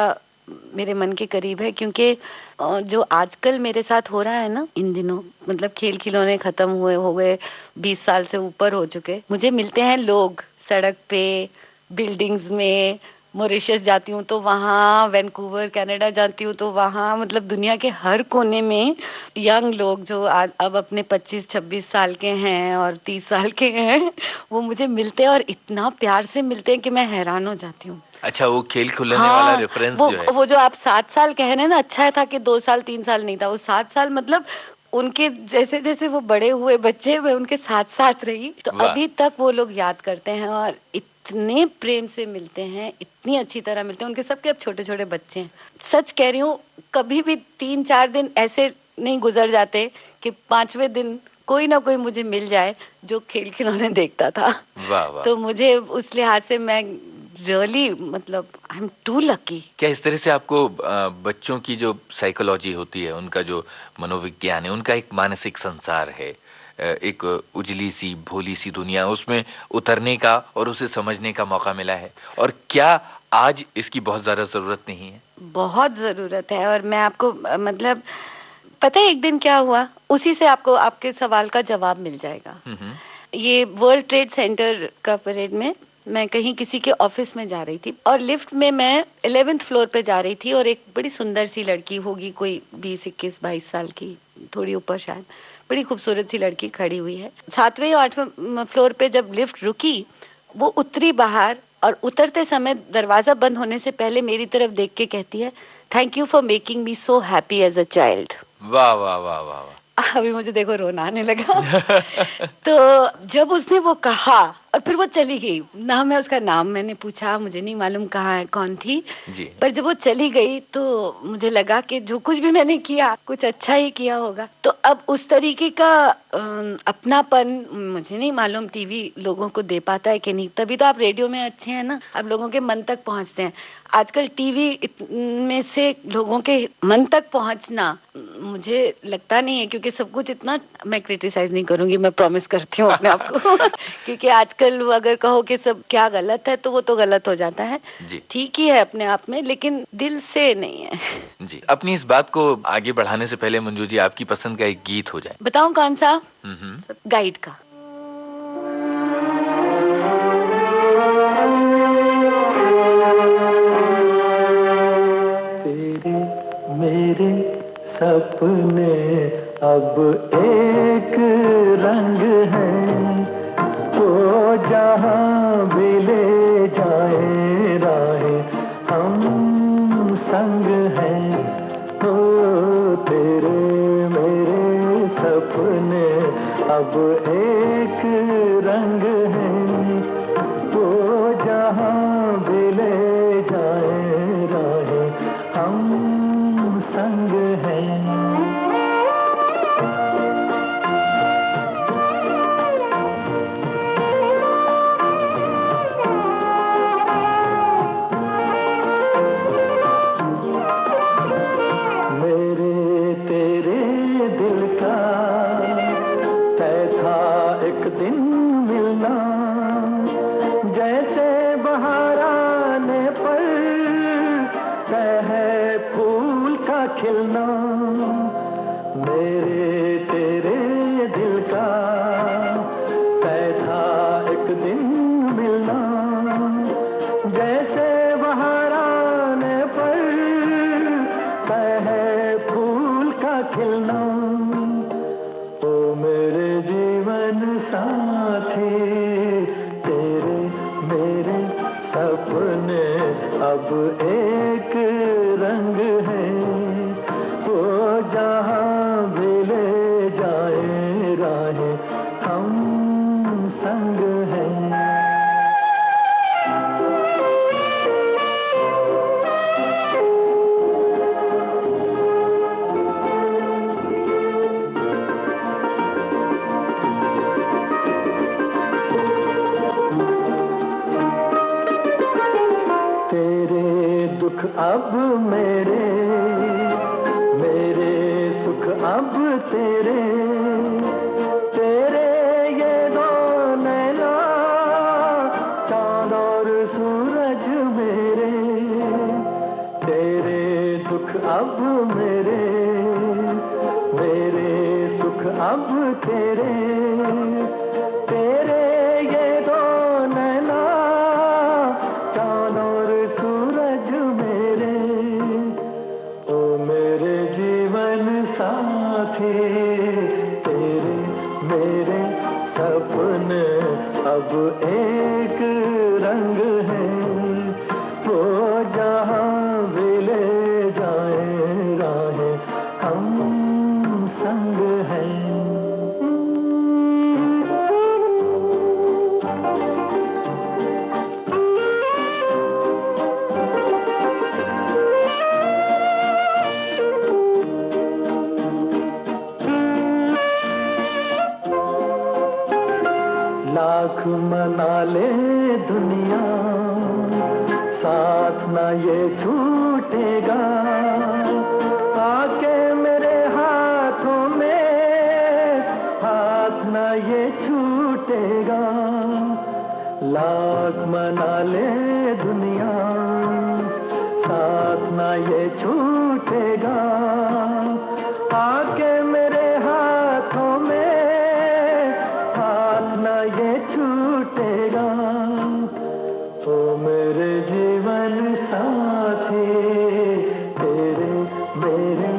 [SPEAKER 4] मेरे मन के करीब है, क्योंकि जो आजकल मेरे साथ हो रहा है ना इन दिनों, मतलब खेल खिलौने खत्म हुए हो गए, 20 साल से ऊपर हो चुके। मुझे मिलते हैं लोग सड़क पे, बिल्डिंग्स में, मॉरिशस जाती हूँ तो वहाँ, वैंकूवर कनाडा जाती हूँ तो वहाँ, मतलब दुनिया के हर कोने में यंग लोग जो आज अब अपने 25-26 साल के हैं और 30 साल के हैं, वो मुझे मिलते हैं और इतना प्यार से मिलते हैं कि मैं हैरान हो जाती हूँ।
[SPEAKER 5] अच्छा, वो खेल खुलने वाला रेफरेंस जो है,
[SPEAKER 4] वो जो आप 7 साल कह रहे हैं ना, अच्छा था कि 2 साल 3 साल नहीं था, वो 7 साल मतलब उनके जैसे जैसे वो बड़े हुए बच्चे, मैं उनके साथ साथ रही, तो
[SPEAKER 5] वाह।
[SPEAKER 4] अभी तक वो लोग याद करते हैं और इतने प्रेम से मिलते हैं, इतनी अच्छी तरह मिलते हैं। उनके सबके अब छोटे छोटे बच्चे हैं। सच कह रही हूँ, कभी भी 3-4 दिन ऐसे नहीं गुजर जाते कि 5वें दिन कोई ना कोई मुझे मिल जाए जो खेल खिलौने देखता था।
[SPEAKER 5] वाह वाह।
[SPEAKER 4] तो मुझे उस लिहाज से मैं रियली, मतलब आई एम टू लकी।
[SPEAKER 5] क्या इस तरह से आपको बच्चों की जो साइकोलॉजी होती है, उनका जो मनोविज्ञान है, उनका एक मानसिक संसार है, एक उजली सी भोली सी दुनिया, उसमें उतरने का और उसे समझने का मौका मिला है? और क्या आज इसकी बहुत ज्यादा जरूरत नहीं है?
[SPEAKER 4] बहुत जरूरत है। और मैं आपको मतलब पता है एक दिन क्या हुआ, उसी से आपको आपके सवाल का जवाब मिल जाएगा। ये वर्ल्ड ट्रेड सेंटर का परेड में मैं कहीं किसी के ऑफिस में जा रही थी और लिफ्ट में मैं 11th फ्लोर पे जा रही थी और एक बड़ी सुंदर सी लड़की होगी, कोई 20, 21, 22 साल की, थोड़ी ऊपर शायद, बड़ी खूबसूरत सी लड़की खड़ी हुई है 7वें या 8वें फ्लोर पे। जब लिफ्ट रुकी वो उतरी बाहर और उतरते समय दरवाजा बंद होने से पहले मेरी तरफ देख के कहती है, thank you for making me so happy as a child.
[SPEAKER 5] वाह वाह वाह वाह वाह।
[SPEAKER 4] अभी मुझे देखो रोना आने लगा। तो जब उसने वो कहा और फिर वो चली गई ना, मैं उसका नाम मैंने पूछा, मुझे नहीं मालूम कहाँ है, कौन थी
[SPEAKER 5] जी।
[SPEAKER 4] पर जब वो चली गई तो मुझे लगा कि जो कुछ भी मैंने किया कुछ अच्छा ही किया होगा। तो अब उस तरीके का अपनापन मुझे नहीं मालूम टीवी लोगों को दे पाता है कि नहीं, तभी तो आप रेडियो में अच्छे हैं ना, आप लोगों के मन तक पहुंचते हैं। आजकल टीवी में से लोगों के मन तक पहुंचना मुझे लगता नहीं है, क्योंकि सब कुछ इतना, मैं क्रिटिसाइज नहीं करूंगी, मैं प्रॉमिस करती हूँ अपने आप को क्योंकि आजकल अगर कहो कि सब क्या गलत है तो वो तो गलत हो जाता है
[SPEAKER 5] जी।
[SPEAKER 4] ठीक ही है अपने आप में, लेकिन दिल से नहीं है।
[SPEAKER 5] जी, अपनी इस बात को आगे बढ़ाने से पहले मंजू जी आपकी पसंद का एक गीत हो जाए।
[SPEAKER 4] बताऊं कौन सा? गाइड का।
[SPEAKER 2] तेरे मेरे सपने अब एक रंग है, वो जहाँ भी ले जाए राहें हम संग हैं। ओ तेरे मेरे सपने अब एक रंग है, वो जहाँ भी ले जाए राहें हम संग हैं। मेरे तेरे दिल का तय था एक दिन मिलना, जैसे बहार आने पर तय है फूल का खिलना। मेरे तेरे दिल का तय था एक दिन मिलना, जैसे बहार आने पर तय है फूल का खिलना। ओ मेरे जीवन साथी तेरे मेरे सपने अब एक रंग है, वो जहाँ भी ले जाए राहें हम संग हैं। तेरे दुख अब मेरे, मेरे सुख अब तेरे, तेरे ये दो नैना चांद और सूरज मेरे। तेरे दुख अब मेरे, मेरे सुख अब तेरे, तेरे ये दो नैना चांद और सूरज मेरे। ओ मेरे जीवन साथी तेरे मेरे सपने अब एक रंग है, वो जहाँ भी ले जाए राहें हम संग हैं। लाख मना ले दुनिया साथ ना ये छूटेगा, आके मेरे हाथों में हाथ ना ये छूटेगा। लाख मना ले दुनिया साथ ना ये ये छूटेगा, आके मेरे हाथों में हाथ ना ये छूटेगा। ओ मेरे जीवन साथी, तेरे मेरे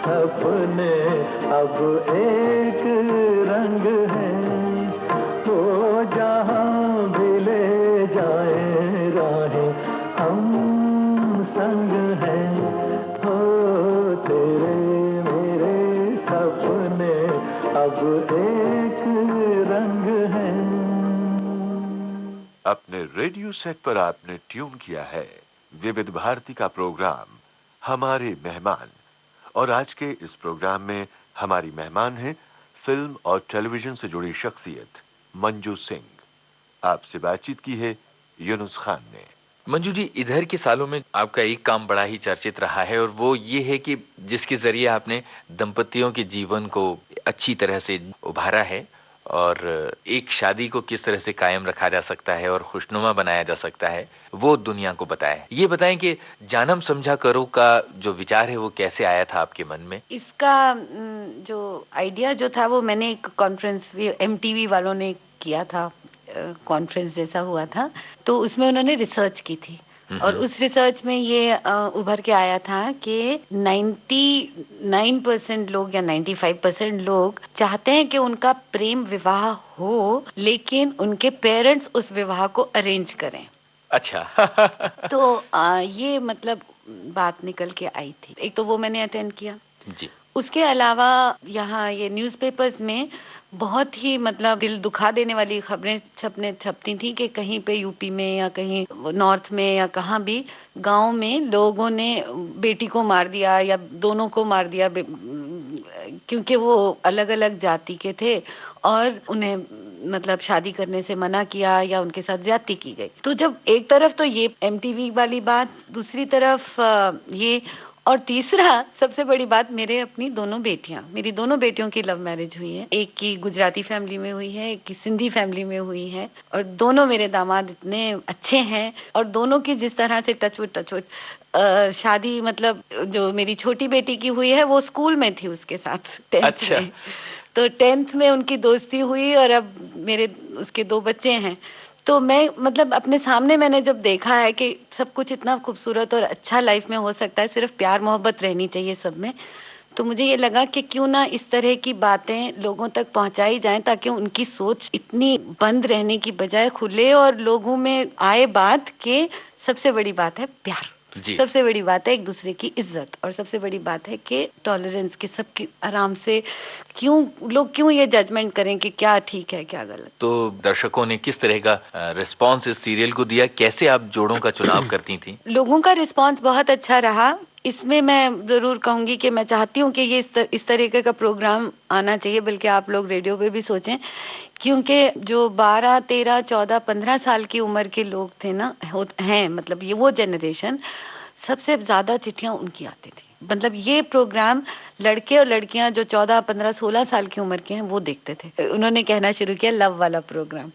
[SPEAKER 2] सपने अब एक रंग है। वो जहाँ भी ले जाए राहें, हम संग हैं। हो तेरे मेरे सपने अब एक रंग हैं।
[SPEAKER 1] अपने रेडियो सेट पर आपने ट्यून किया है विविध भारती का प्रोग्राम हमारे मेहमान, और आज के इस प्रोग्राम में हमारी मेहमान हैं फिल्म और टेलीविजन से जुड़ी शख्सियत मंजू सिंह। आपसे बातचीत की है यूनुस खान ने।
[SPEAKER 5] मंजू जी, इधर के सालों में आपका एक काम बड़ा ही चर्चित रहा है, और वो ये है कि जिसके जरिए आपने दंपतियों के जीवन को अच्छी तरह से उभारा है और एक शादी को किस तरह से कायम रखा जा सकता है और खुशनुमा बनाया जा सकता है, वो दुनिया को बताएं। ये बताएं कि जानम समझा करो का जो विचार है वो कैसे आया था आपके मन में?
[SPEAKER 4] इसका जो आइडिया जो था वो मैंने एक कॉन्फ्रेंस एमटीवी वालों ने किया था, कॉन्फ्रेंस जैसा हुआ था, तो उसमें उन्होंने रिसर्च की थी और उस रिसर्च में ये उभर के आया था कि 99% लोग या 95% लोग चाहते हैं कि उनका प्रेम विवाह हो, लेकिन उनके पेरेंट्स उस विवाह को अरेंज करें।
[SPEAKER 5] अच्छा।
[SPEAKER 4] तो ये मतलब बात निकल के आई थी। एक तो वो मैंने अटेंड किया
[SPEAKER 5] जी।
[SPEAKER 4] उसके अलावा यहाँ ये न्यूज़पेपर्स में बहुत ही मतलब दिल दुखा देने वाली खबरें छपती थी कि कहीं पे यूपी में या कहीं नॉर्थ में या कहाँ भी गांव में लोगों ने बेटी को मार दिया या दोनों को मार दिया क्योंकि वो अलग अलग जाति के थे और उन्हें मतलब शादी करने से मना किया या उनके साथ ज्यादती की गई। तो जब एक तरफ तो ये एमटीवी वाली बात, दूसरी तरफ ये, और तीसरा सबसे बड़ी बात मेरी दोनों बेटियों की लव मैरिज हुई है। एक की गुजराती फैमिली में हुई है, एक की सिंधी फैमिली में हुई है, और दोनों मेरे दामाद इतने अच्छे हैं और दोनों की जिस तरह से टचवुड शादी, मतलब जो मेरी छोटी बेटी की हुई है वो स्कूल में थी उसके साथ 10th
[SPEAKER 5] अच्छा।
[SPEAKER 4] में, तो 10th में उनकी दोस्ती हुई और अब मेरे उसके 2 बच्चे हैं। तो मैं मतलब अपने सामने मैंने जब देखा है कि सब कुछ इतना खूबसूरत और अच्छा लाइफ में हो सकता है, सिर्फ प्यार मोहब्बत रहनी चाहिए सब में, तो मुझे ये लगा कि क्यों ना इस तरह की बातें लोगों तक पहुंचाई जाएं ताकि उनकी सोच इतनी बंद रहने की बजाय खुले और लोगों में आए बात के सबसे बड़ी बात है प्यार, सबसे बड़ी बात है एक दूसरे की इज्जत, और सबसे बड़ी बात है कि टॉलरेंस की, सबकी आराम से क्यों ये जजमेंट करें कि क्या ठीक है क्या गलत।
[SPEAKER 5] तो दर्शकों ने किस तरह का रिस्पांस इस सीरियल को दिया? कैसे आप जोड़ों का चुनाव करती थी?
[SPEAKER 4] लोगों का रिस्पांस बहुत अच्छा रहा। इसमें मैं जरूर कहूंगी कि मैं चाहती हूँ कि ये इस तरीके का प्रोग्राम आना चाहिए, बल्कि आप लोग रेडियो पे भी सोचें, क्योंकि जो 12, 13, 14, 15 साल की उम्र के लोग थे ना हैं, मतलब ये वो जनरेशन, सबसे ज्यादा चिट्ठियां उनकी आती थी। मतलब ये प्रोग्राम लड़के और लड़कियां जो 14, 15, 16 साल की उम्र के हैं वो देखते थे। उन्होंने कहना शुरू किया लव वाला प्रोग्राम।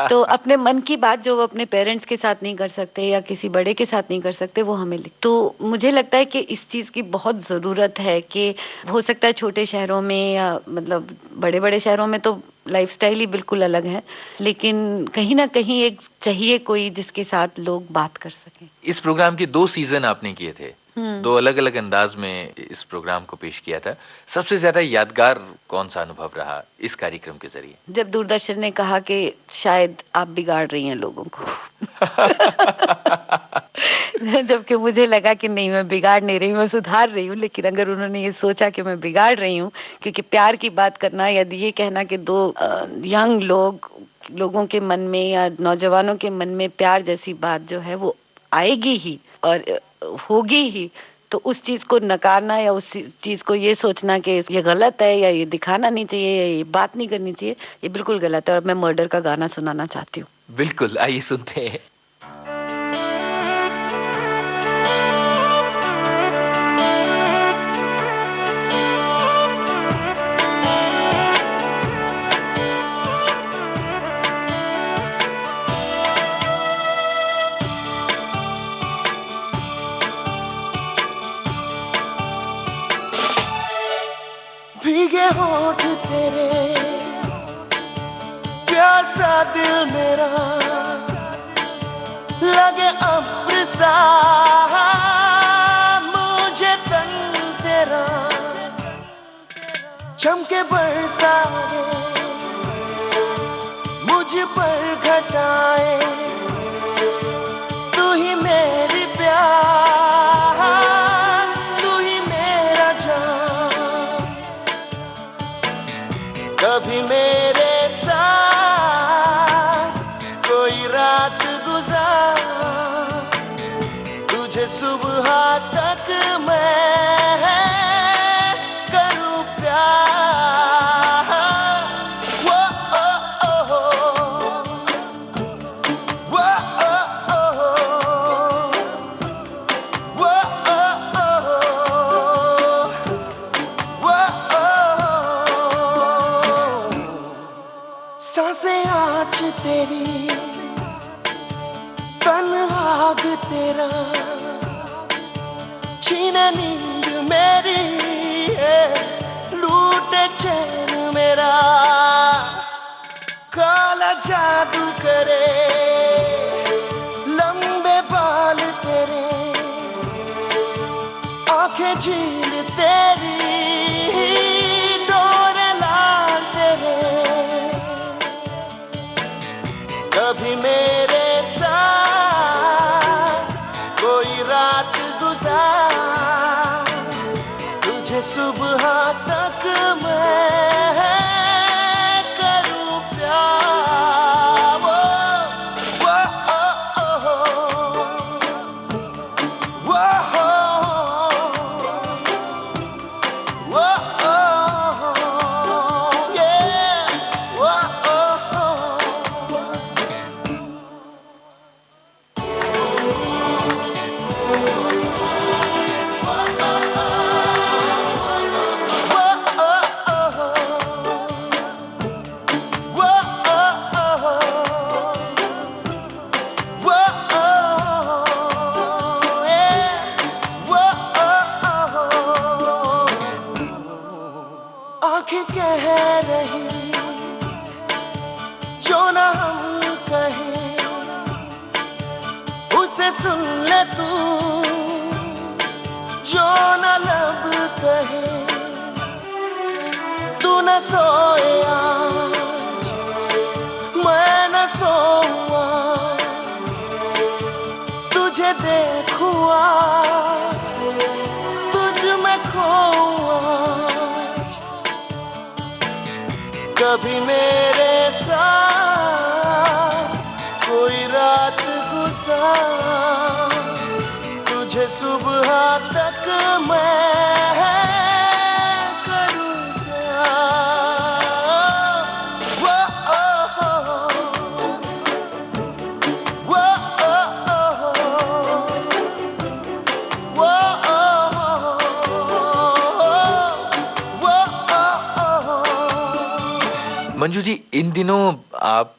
[SPEAKER 4] तो अपने मन की बात जो वो अपने पेरेंट्स के साथ नहीं कर सकते या किसी बड़े के साथ नहीं कर सकते वो हमें लिख। तो मुझे लगता है कि इस चीज की बहुत जरूरत है कि हो सकता है छोटे शहरों में या मतलब बड़े बड़े शहरों में तो लाइफस्टाइल ही बिल्कुल अलग है, लेकिन कहीं ना कहीं एक चाहिए कोई जिसके साथ लोग बात कर सकें।
[SPEAKER 5] इस प्रोग्राम के 2 सीजन आपने किए थे, 2 अलग अलग अंदाज में इस प्रोग्राम को पेश किया था। सबसे ज्यादा यादगार कौन सा अनुभव रहा इस कार्यक्रम के जरिए?
[SPEAKER 4] जब दूरदर्शन ने कहा कि शायद आप बिगाड़ रही हैं लोगों को। जबकि मुझे लगा कि नहीं, मैं बिगाड़ नहीं रही हूँ, मैं सुधार रही हूँ, लेकिन अगर उन्होंने ये सोचा कि मैं बिगाड़ रही हूँ, क्योंकि प्यार की बात करना, यदि ये कहना कि 2 यंग लोगों के मन में या नौजवानों के मन में प्यार जैसी बात जो है वो आएगी ही और होगी ही, तो उस चीज को नकारना या उस चीज को ये सोचना कि ये गलत है या ये दिखाना नहीं चाहिए या ये बात नहीं करनी चाहिए, ये बिल्कुल गलत है। और मैं मर्डर का गाना सुनाना चाहती हूँ।
[SPEAKER 5] बिल्कुल, आइए सुनते हैं।
[SPEAKER 6] भीगे होठ तेरे, प्यासा दिल मेरा, लगे अब्र सा मुझे तन तेरा, चमके बरसाए मुझ पर घटाए, तू ही मेरी प्यार, तू ही मेरा जान। कभी मेरे साथ कोई रात गुजार, तुझे सुबह तक मैं करूं प्यार। वो ओ ओ हो, वो ओ ओ हो, वो ओ ओ हो, वो ओ हो। सांसें आज तेरी, तन आग तेरा, छीने नींद मेरी, लूटे चैन मेरा, काला जादू करे लंबे बाल तेरे, आंखें झील तेरी, डोरे लाल तेरे। कभी मेरे साथ कोई रात गुजार, तुझे सुबह तक मैं करूं प्यार। वो ओ ओ हो, वो हो, वो ओ हो, yeah, वो ओ हो। आंखें कह रही जो ना हम कहें, उसे सुन ले तू जो ना लब कहे। तू न सोए आज, मैं न सोऊं आज, तुझे देखूं आज, तुझ में खोऊं आज। कभी मेरे साथ कोई रात गुजार, तुझे सुबह तक मैं करूं प्यार। वो ओ हो, वो ओ हो, वो ओ हो, वो ओ हो।
[SPEAKER 5] मंजू जी, इन दिनों आप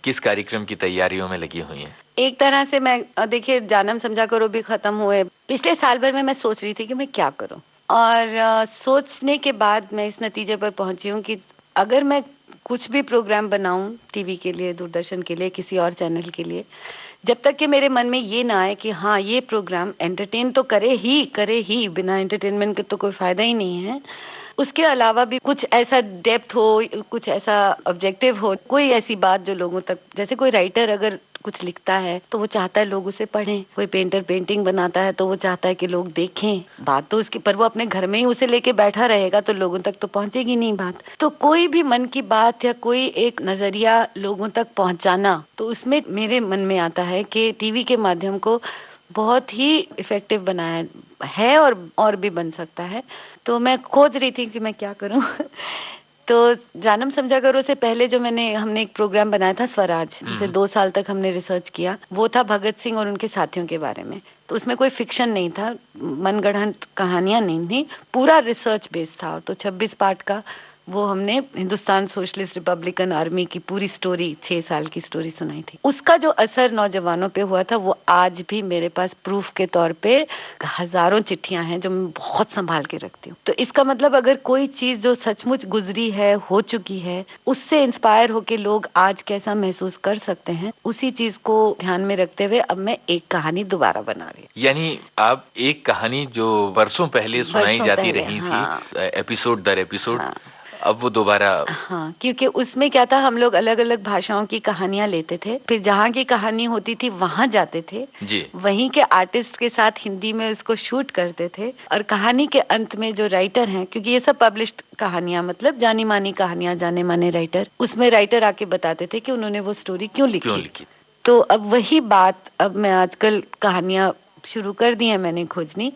[SPEAKER 5] किस कार्यक्रम की तैयारियों में लगी हुई हैं?
[SPEAKER 4] एक तरह से मैं देखिए, जानम समझा करो भी खत्म हुए, पिछले साल भर में मैं सोच रही थी कि मैं क्या करूं, और सोचने के बाद मैं इस नतीजे पर पहुंची हूं कि अगर मैं कुछ भी प्रोग्राम बनाऊं टीवी के लिए, दूरदर्शन के लिए, किसी और चैनल के लिए, जब तक कि मेरे मन में ये ना आए कि हाँ ये प्रोग्राम एंटरटेन तो करे ही, बिना एंटरटेनमेंट के तो कोई फायदा ही नहीं है, उसके अलावा भी कुछ ऐसा डेप्थ हो, कुछ ऐसा ऑब्जेक्टिव हो, कोई ऐसी बात जो लोगों तक, जैसे कोई राइटर अगर कुछ लिखता है तो वो चाहता है लोग उसे पढ़ें, कोई पेंटर पेंटिंग बनाता है तो वो चाहता है कि लोग देखें, बात तो उसकी, पर वो अपने घर में ही उसे लेके बैठा रहेगा तो लोगों तक तो पहुंचेगी नहीं बात। तो कोई भी मन की बात या कोई एक नजरिया लोगों तक पहुंचाना, तो उसमें मेरे मन में आता है कि टीवी के माध्यम को बहुत ही इफेक्टिव बनाया है और भी बन सकता है। तो मैं खोज रही थी कि मैं क्या करूं। तो जानम समझा करो से पहले जो हमने एक प्रोग्राम बनाया था स्वराज, जिसे 2 साल तक हमने रिसर्च किया, वो था भगत सिंह और उनके साथियों के बारे में। तो उसमें कोई फिक्शन नहीं था, मनगढ़ंत कहानियां नहीं थी, पूरा रिसर्च बेस्ड था। तो 26 पार्ट का वो हमने हिंदुस्तान सोशलिस्ट रिपब्लिकन आर्मी की पूरी स्टोरी 6 साल की स्टोरी सुनाई थी। उसका जो असर नौजवानों पे हुआ था वो आज भी मेरे पास प्रूफ के तौर पे हजारों चिट्ठियां हैं जो मैं बहुत संभाल के रखती हूँ। तो इसका मतलब अगर कोई चीज जो सचमुच गुजरी है, हो चुकी है, उससे इंस्पायर होके लोग आज कैसा महसूस कर सकते हैं, उसी चीज को ध्यान में रखते हुए अब मैं एक कहानी दोबारा बना रही हूँ।
[SPEAKER 5] यानी आप एक कहानी जो वर्षों पहले सुनाई
[SPEAKER 4] वर्षों
[SPEAKER 5] जाती
[SPEAKER 4] पहले,
[SPEAKER 5] रही
[SPEAKER 4] हाँ,
[SPEAKER 5] थी एपिसोड दर एपिसोड,
[SPEAKER 4] हाँ,
[SPEAKER 5] अब वो दोबारा।
[SPEAKER 4] हाँ, क्योंकि उसमें क्या था, हम लोग अलग अलग भाषाओं की कहानियां लेते थे, फिर जहाँ की कहानी होती थी वहां जाते थे,
[SPEAKER 5] जी
[SPEAKER 4] वहीं के आर्टिस्ट के साथ हिंदी में उसको शूट करते थे, और कहानी के अंत में जो राइटर हैं, क्योंकि ये सब पब्लिश्ड कहानियां, मतलब जानी मानी कहानियां, जाने माने राइटर, उसमें राइटर आके बताते थे कि उन्होंने वो स्टोरी क्यों
[SPEAKER 5] क्यों
[SPEAKER 4] लिखी।
[SPEAKER 5] लिखी?
[SPEAKER 4] तो अब वही बात, अब मैं आजकल कहानियां शुरू कर दी है मैंने खोजनी,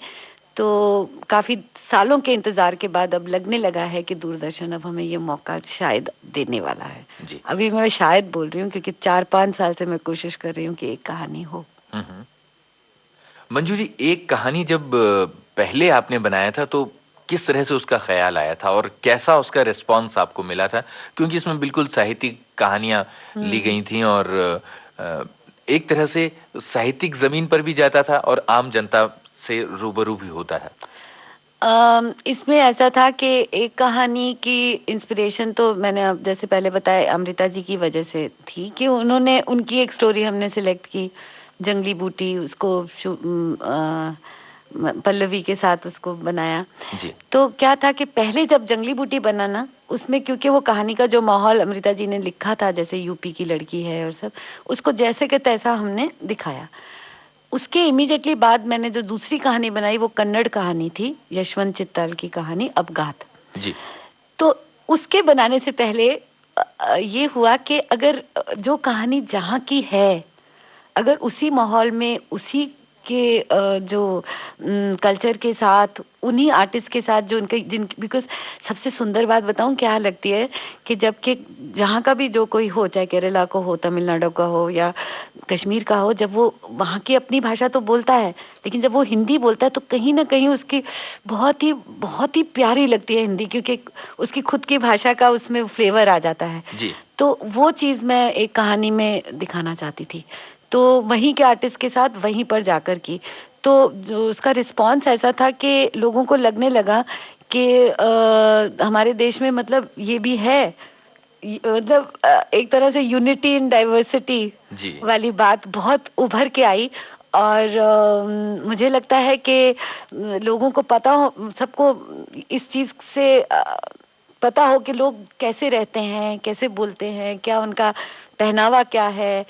[SPEAKER 4] तो काफी सालों के इंतजार के बाद अब लगने लगा है कि दूरदर्शन अब हमें ये मौका शायद देने वाला है।
[SPEAKER 5] जी।
[SPEAKER 4] अभी मैं शायद बोल रही हूँ क्योंकि 4-5 साल से मैं कोशिश कर रही हूँ कि एक कहानी हो।
[SPEAKER 5] हम्म। मंजू जी, एक कहानी जब पहले आपने बनाया था तो किस तरह से उसका ख्याल आया था और कैसा उसका रिस्पांस आपको मिला था? क्योंकि इसमें बिल्कुल साहित्यिक कहानियां ली गई थी और अ, एक तरह से साहित्यिक जमीन पर भी जाता था और आम जनता से रूबरू भी होता था।
[SPEAKER 4] इसमें ऐसा था कि एक कहानी की इंस्पिरेशन तो मैंने अब जैसे पहले बताया अमृता जी की वजह से थी कि उन्होंने, उनकी एक स्टोरी हमने सिलेक्ट की, जंगली बूटी, उसको पल्लवी के साथ उसको बनाया।
[SPEAKER 5] जी
[SPEAKER 4] तो क्या था कि पहले जब जंगली बूटी बना ना, उसमें क्योंकि वो कहानी का जो माहौल अमृता जी ने लिखा था, जैसे यूपी की लड़की है और सब, उसको जैसे के तैसा हमने दिखाया। उसके इमीडिएटली बाद मैंने जो दूसरी कहानी बनाई वो कन्नड़ कहानी थी, यशवंत चित्ताल की कहानी अपघात।
[SPEAKER 5] जी
[SPEAKER 4] तो उसके बनाने से पहले ये हुआ कि अगर जो कहानी जहाँ की है, अगर उसी माहौल में, उसी के जो कल्चर के साथ, उन्हीं आर्टिस्ट के साथ जो उनके जिन, बिकॉज सबसे सुंदर बात बताऊं क्या लगती है कि जबकि जहाँ का भी जो कोई हो, चाहे केरला को हो, तमिलनाडु का हो या कश्मीर का हो, जब वो वहाँ की अपनी भाषा तो बोलता है, लेकिन जब वो हिंदी बोलता है तो कहीं ना कहीं उसकी बहुत ही प्यारी लगती है हिंदी, क्योंकि उसकी खुद की भाषा का उसमें फ्लेवर आ जाता है।
[SPEAKER 5] जी
[SPEAKER 4] तो वो चीज मैं एक कहानी में दिखाना चाहती थी, तो वहीं के आर्टिस्ट के साथ वहीं पर जाकर की, तो जो उसका रिस्पांस ऐसा था कि लोगों को लगने लगा कि हमारे देश में मतलब ये भी है, मतलब एक तरह से यूनिटी इन डाइवर्सिटी
[SPEAKER 5] जी
[SPEAKER 4] वाली बात बहुत उभर के आई। और मुझे लगता है कि लोगों को पता हो, सबको इस चीज से पता हो कि लोग कैसे रहते हैं, कैसे बोलते हैं, क्या उनका पहनावा क्या है,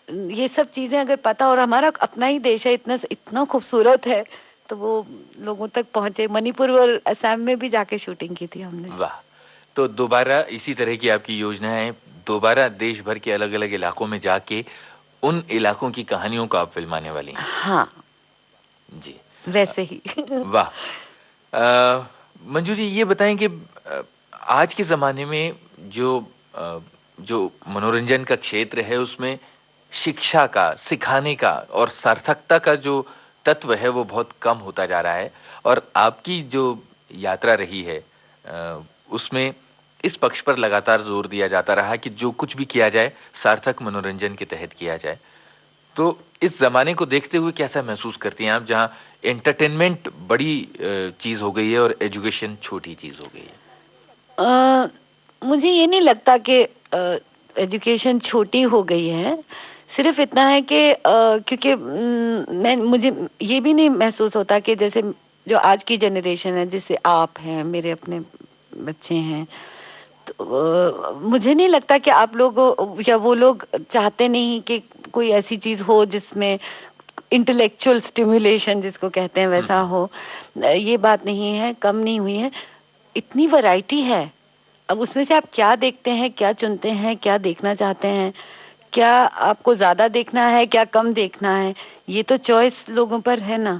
[SPEAKER 4] ये सब चीजें अगर पता, और हमारा अपना ही देश है, इतना इतना खूबसूरत है, तो वो लोगों तक पहुंचे। मणिपुर और असम में भी जाके शूटिंग की थी हमने।
[SPEAKER 5] वाह। तो दोबारा इसी तरह की आपकी योजना है, दोबारा देश भर के अलग अलग इलाकों में जाके उन इलाकों की कहानियों को आप फिल्माने वाली हैं?
[SPEAKER 4] हाँ,
[SPEAKER 5] जी
[SPEAKER 4] वैसे ही।
[SPEAKER 5] वाह। मंजू जी, ये बताएं कि आज के ज़माने में जो मनोरंजन का क्षेत्र है उसमें शिक्षा का, सिखाने का और सार्थकता का जो तत्व है वो बहुत कम होता जा रहा है, और आपकी जो यात्रा रही है उसमें इस पक्ष पर लगातार जोर दिया जाता रहा कि जो कुछ भी किया जाए सार्थक मनोरंजन के तहत किया जाए। तो इस जमाने को देखते हुए कैसा महसूस करती हैं आप, जहाँ एंटरटेनमेंट बड़ी चीज हो गई है और एजुकेशन छोटी चीज हो गई है?
[SPEAKER 4] अ, मुझे ये नहीं लगता कि एजुकेशन छोटी हो गई है, सिर्फ इतना है कि क्योंकि मैं, मुझे ये भी नहीं महसूस होता कि जैसे जो आज की जनरेशन है, जैसे आप हैं, मेरे अपने बच्चे हैं, तो मुझे नहीं लगता कि आप लोग या वो लोग चाहते नहीं कि कोई ऐसी चीज हो जिसमें इंटेलेक्चुअल स्टिमुलेशन जिसको कहते हैं वैसा हो। ये बात नहीं है, कम नहीं हुई है, इतनी वैरायटी है। अब उसमें से आप क्या देखते हैं, क्या चुनते हैं, क्या देखना चाहते हैं, क्या आपको ज्यादा देखना है, क्या कम देखना है, ये तो चॉइस लोगों पर है ना।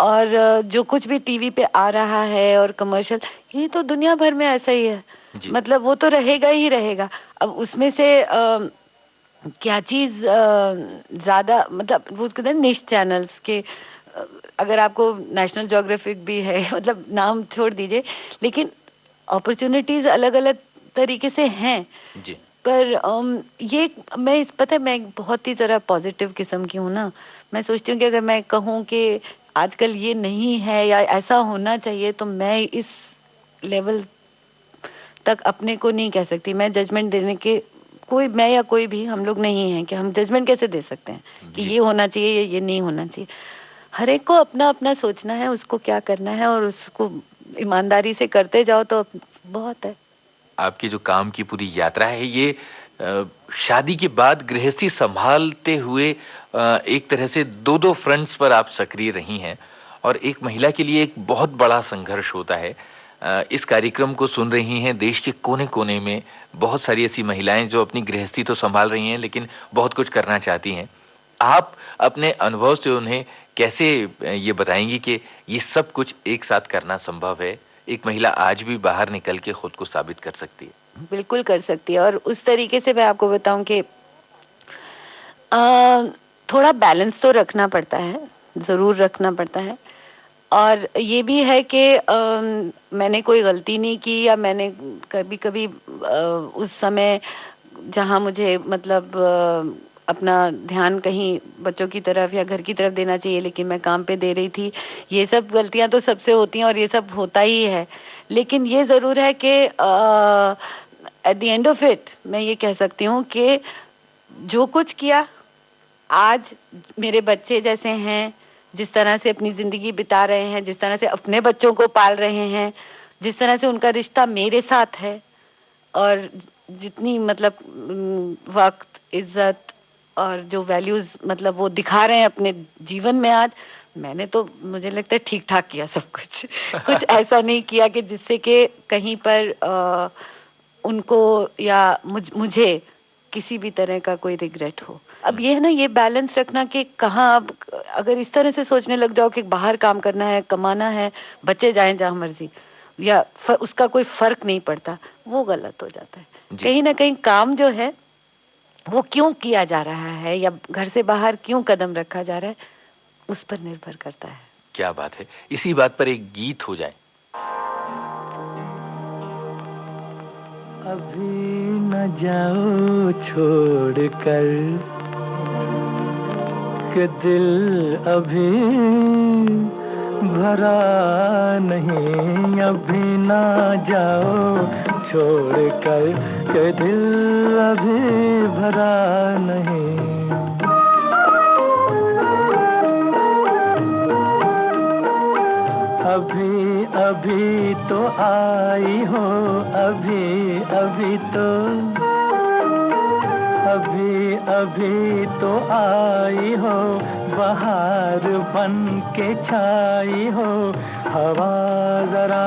[SPEAKER 4] और जो कुछ भी टीवी पे आ रहा है और कमर्शियल, ये तो दुनिया भर में ऐसा ही है,
[SPEAKER 5] जी
[SPEAKER 4] मतलब वो तो रहेगा ही रहेगा। अब उसमें से क्या चीज ज्यादा, मतलब वो कहते हैं निश चैनल्स के, अगर आपको नेशनल ज्योग्राफिक भी है, मतलब नाम छोड़ दीजिए, लेकिन अपॉर्चुनिटीज अलग अलग तरीके से हैं,
[SPEAKER 5] जी।
[SPEAKER 4] पर ये मैं पता है मैं बहुत ही ज़रा पॉजिटिव किस्म की हूँ ना। मैं सोचती हूँ कि अगर मैं कहूँ कि आजकल ये नहीं है या ऐसा होना चाहिए, तो मैं इस लेवल तक अपने को नहीं कह सकती। मैं जजमेंट देने के कोई, मैं या कोई भी हम लोग नहीं है कि हम जजमेंट कैसे दे सकते हैं कि
[SPEAKER 5] जी।
[SPEAKER 4] ये होना चाहिए या ये नहीं होना चाहिए। हर एक को अपना अपना सोचना है, उसको क्या करना है और उसको ईमानदारी से करते जाओ तो बहुत है।
[SPEAKER 5] आपकी जो काम की पूरी यात्रा है ये शादी के बाद गृहस्थी संभालते हुए एक तरह से दो फ्रंट्स पर आप सक्रिय रही हैं, और एक महिला के लिए एक बहुत बड़ा संघर्ष होता है। इस कार्यक्रम को सुन रही हैं देश के कोने-कोने में बहुत सारी ऐसी महिलाएं जो अपनी गृहस्थी तो संभाल रही हैं लेकिन बहुत कुछ करना चाहती हैं। आप अपने अनुभव से उन्हें कैसे ये बताएंगी कि ये सब कुछ एक साथ करना संभव है? एक महिला आज भी बाहर निकल के खुद को साबित कर सकती है।
[SPEAKER 4] बिल्कुल कर सकती है, और उस तरीके से मैं आपको बताऊं कि थोड़ा बैलेंस तो रखना पड़ता है, ज़रूर रखना पड़ता है। और ये भी है कि मैंने कोई गलती नहीं की, या मैंने कभी-कभी उस समय जहाँ मुझे मतलब अपना ध्यान कहीं बच्चों की तरफ या घर की तरफ देना चाहिए, लेकिन मैं काम पे दे रही थी। ये सब गलतियाँ तो सबसे होती हैं और ये सब होता ही है। लेकिन ये ज़रूर है कि at the end of it मैं ये कह सकती हूँ कि जो कुछ किया, आज मेरे बच्चे जैसे हैं, जिस तरह से अपनी ज़िंदगी बिता रहे हैं, जिस तरह से अपने बच्चों को पाल रहे हैं, जिस तरह से उनका रिश्ता मेरे साथ है, और जितनी मतलब वक़्त, इज़्ज़त और जो वैल्यूज़ मतलब वो दिखा रहे हैं अपने जीवन में आज, मैंने तो मुझे लगता है ठीक-ठाक किया सब कुछ। कुछ ऐसा नहीं किया कि जिससे कि कहीं पर उनको या मुझे किसी भी तरह का कोई रिग्रेट हो। अब ये है ना, ये बैलेंस रखना कि कहाँ अब अगर इस तरह से सोचने लग जाओ कि बाहर काम करना है, कमाना है, बच्चे जाएँ जहाँ मर्ज़ी, या उसका कोई फ़र्क नहीं पड़ता, वो गलत हो जाता है। कहीं न कहीं काम जो है वो क्यों किया जा रहा है या घर से बाहर क्यों कदम रखा जा रहा है, उस पर निर्भर करता है।
[SPEAKER 5] क्या बात है! इसी बात पर एक गीत हो जाए।
[SPEAKER 2] अभी न जाओ छोड़ कर कि दिल अभी भरा नहीं, अभी ना जाओ छोड़ कर कि दिल अभी भरा नहीं। अभी अभी तो आई हो, अभी अभी तो आई हो, बहार बन के छाई हो, हवा जरा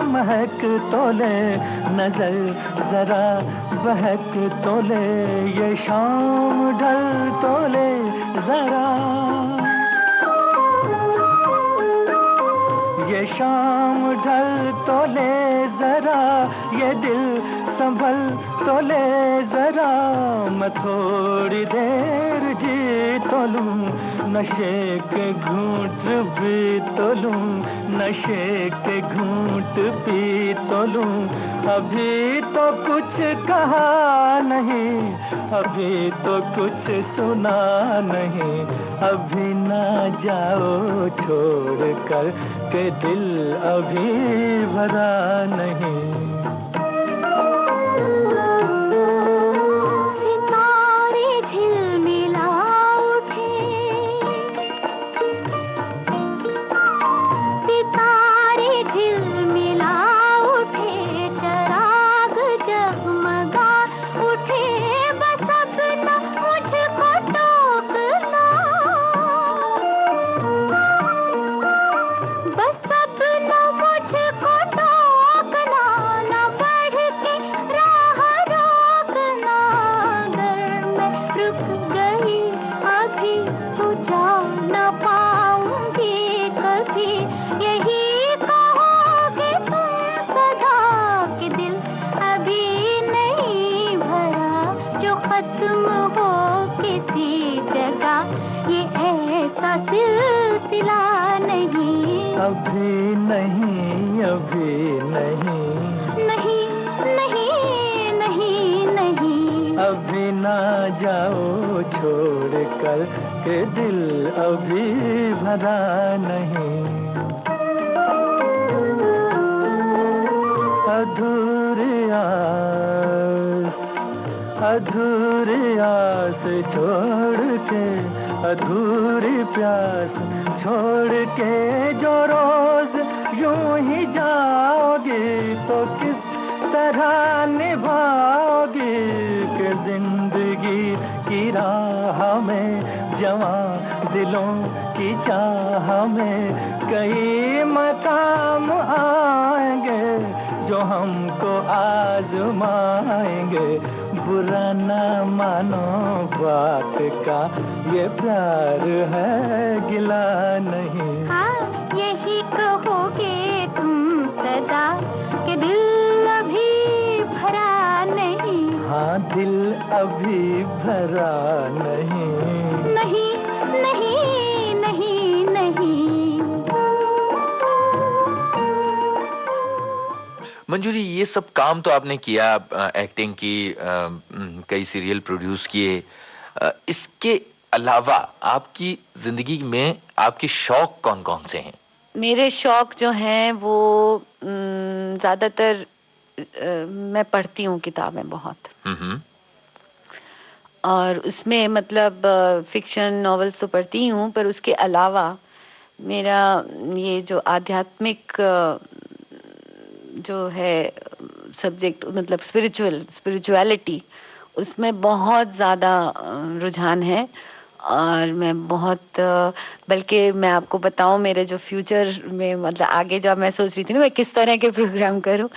[SPEAKER 2] महक तो ले, नजर जरा बहक तो ले, ये शाम ढल तो ले जरा, ये शाम ढल तो ले जरा, ये दिल संभल तो ले जरा, मैं थोड़ी देर जी तो लूं, नशे के घूंट भी तो लूं, नशे के घूंट पी तो लूं, अभी तो कुछ कहा नहीं, अभी तो कुछ सुना नहीं, अभी ना जाओ छोड़ कर के दिल अभी भरा नहीं।
[SPEAKER 3] अभी नहीं
[SPEAKER 2] अभी ना जाओ छोड़ कर के दिल अभी भरा नहीं। अधूरी आस छोड़ के, अधूरी प्यास छोड़ के जो रोज यूं ही जाओगी तो किस तरह निभाओगी कि जिंदगी की राह में जवां दिलों की चाह में कई मकाम आएंगे जो हमको आजमाएंगे। बुरा ना मानो बात का, ये प्यार है गिला नहीं।
[SPEAKER 3] हाँ यही कहोगे तुम सदा कि दिल अभी भरा नहीं।
[SPEAKER 2] हाँ दिल अभी भरा नहीं।
[SPEAKER 3] नहीं नहीं नहीं नहीं।
[SPEAKER 5] मंजू जी, ये सब काम तो आपने किया, एक्टिंग की, कई सीरियल प्रोड्यूस किए, इसके अलावा आपकी जिंदगी में आपके शौक कौन कौन से हैं?
[SPEAKER 4] मेरे शौक जो हैं वो ज्यादातर मैं पढ़ती हूँ किताबें बहुत, और उसमें मतलब फिक्शन नॉवेल्स तो पढ़ती हूँ, पर उसके अलावा मेरा ये जो आध्यात्मिक जो है सब्जेक्ट, मतलब स्पिरिचुअलिटी, उसमें बहुत ज़्यादा रुझान है। और मैं बहुत, बल्कि मैं आपको बताऊं, मेरे जो फ्यूचर में मतलब आगे जो मैं सोच रही थी ना मैं किस तरह के प्रोग्राम करूं,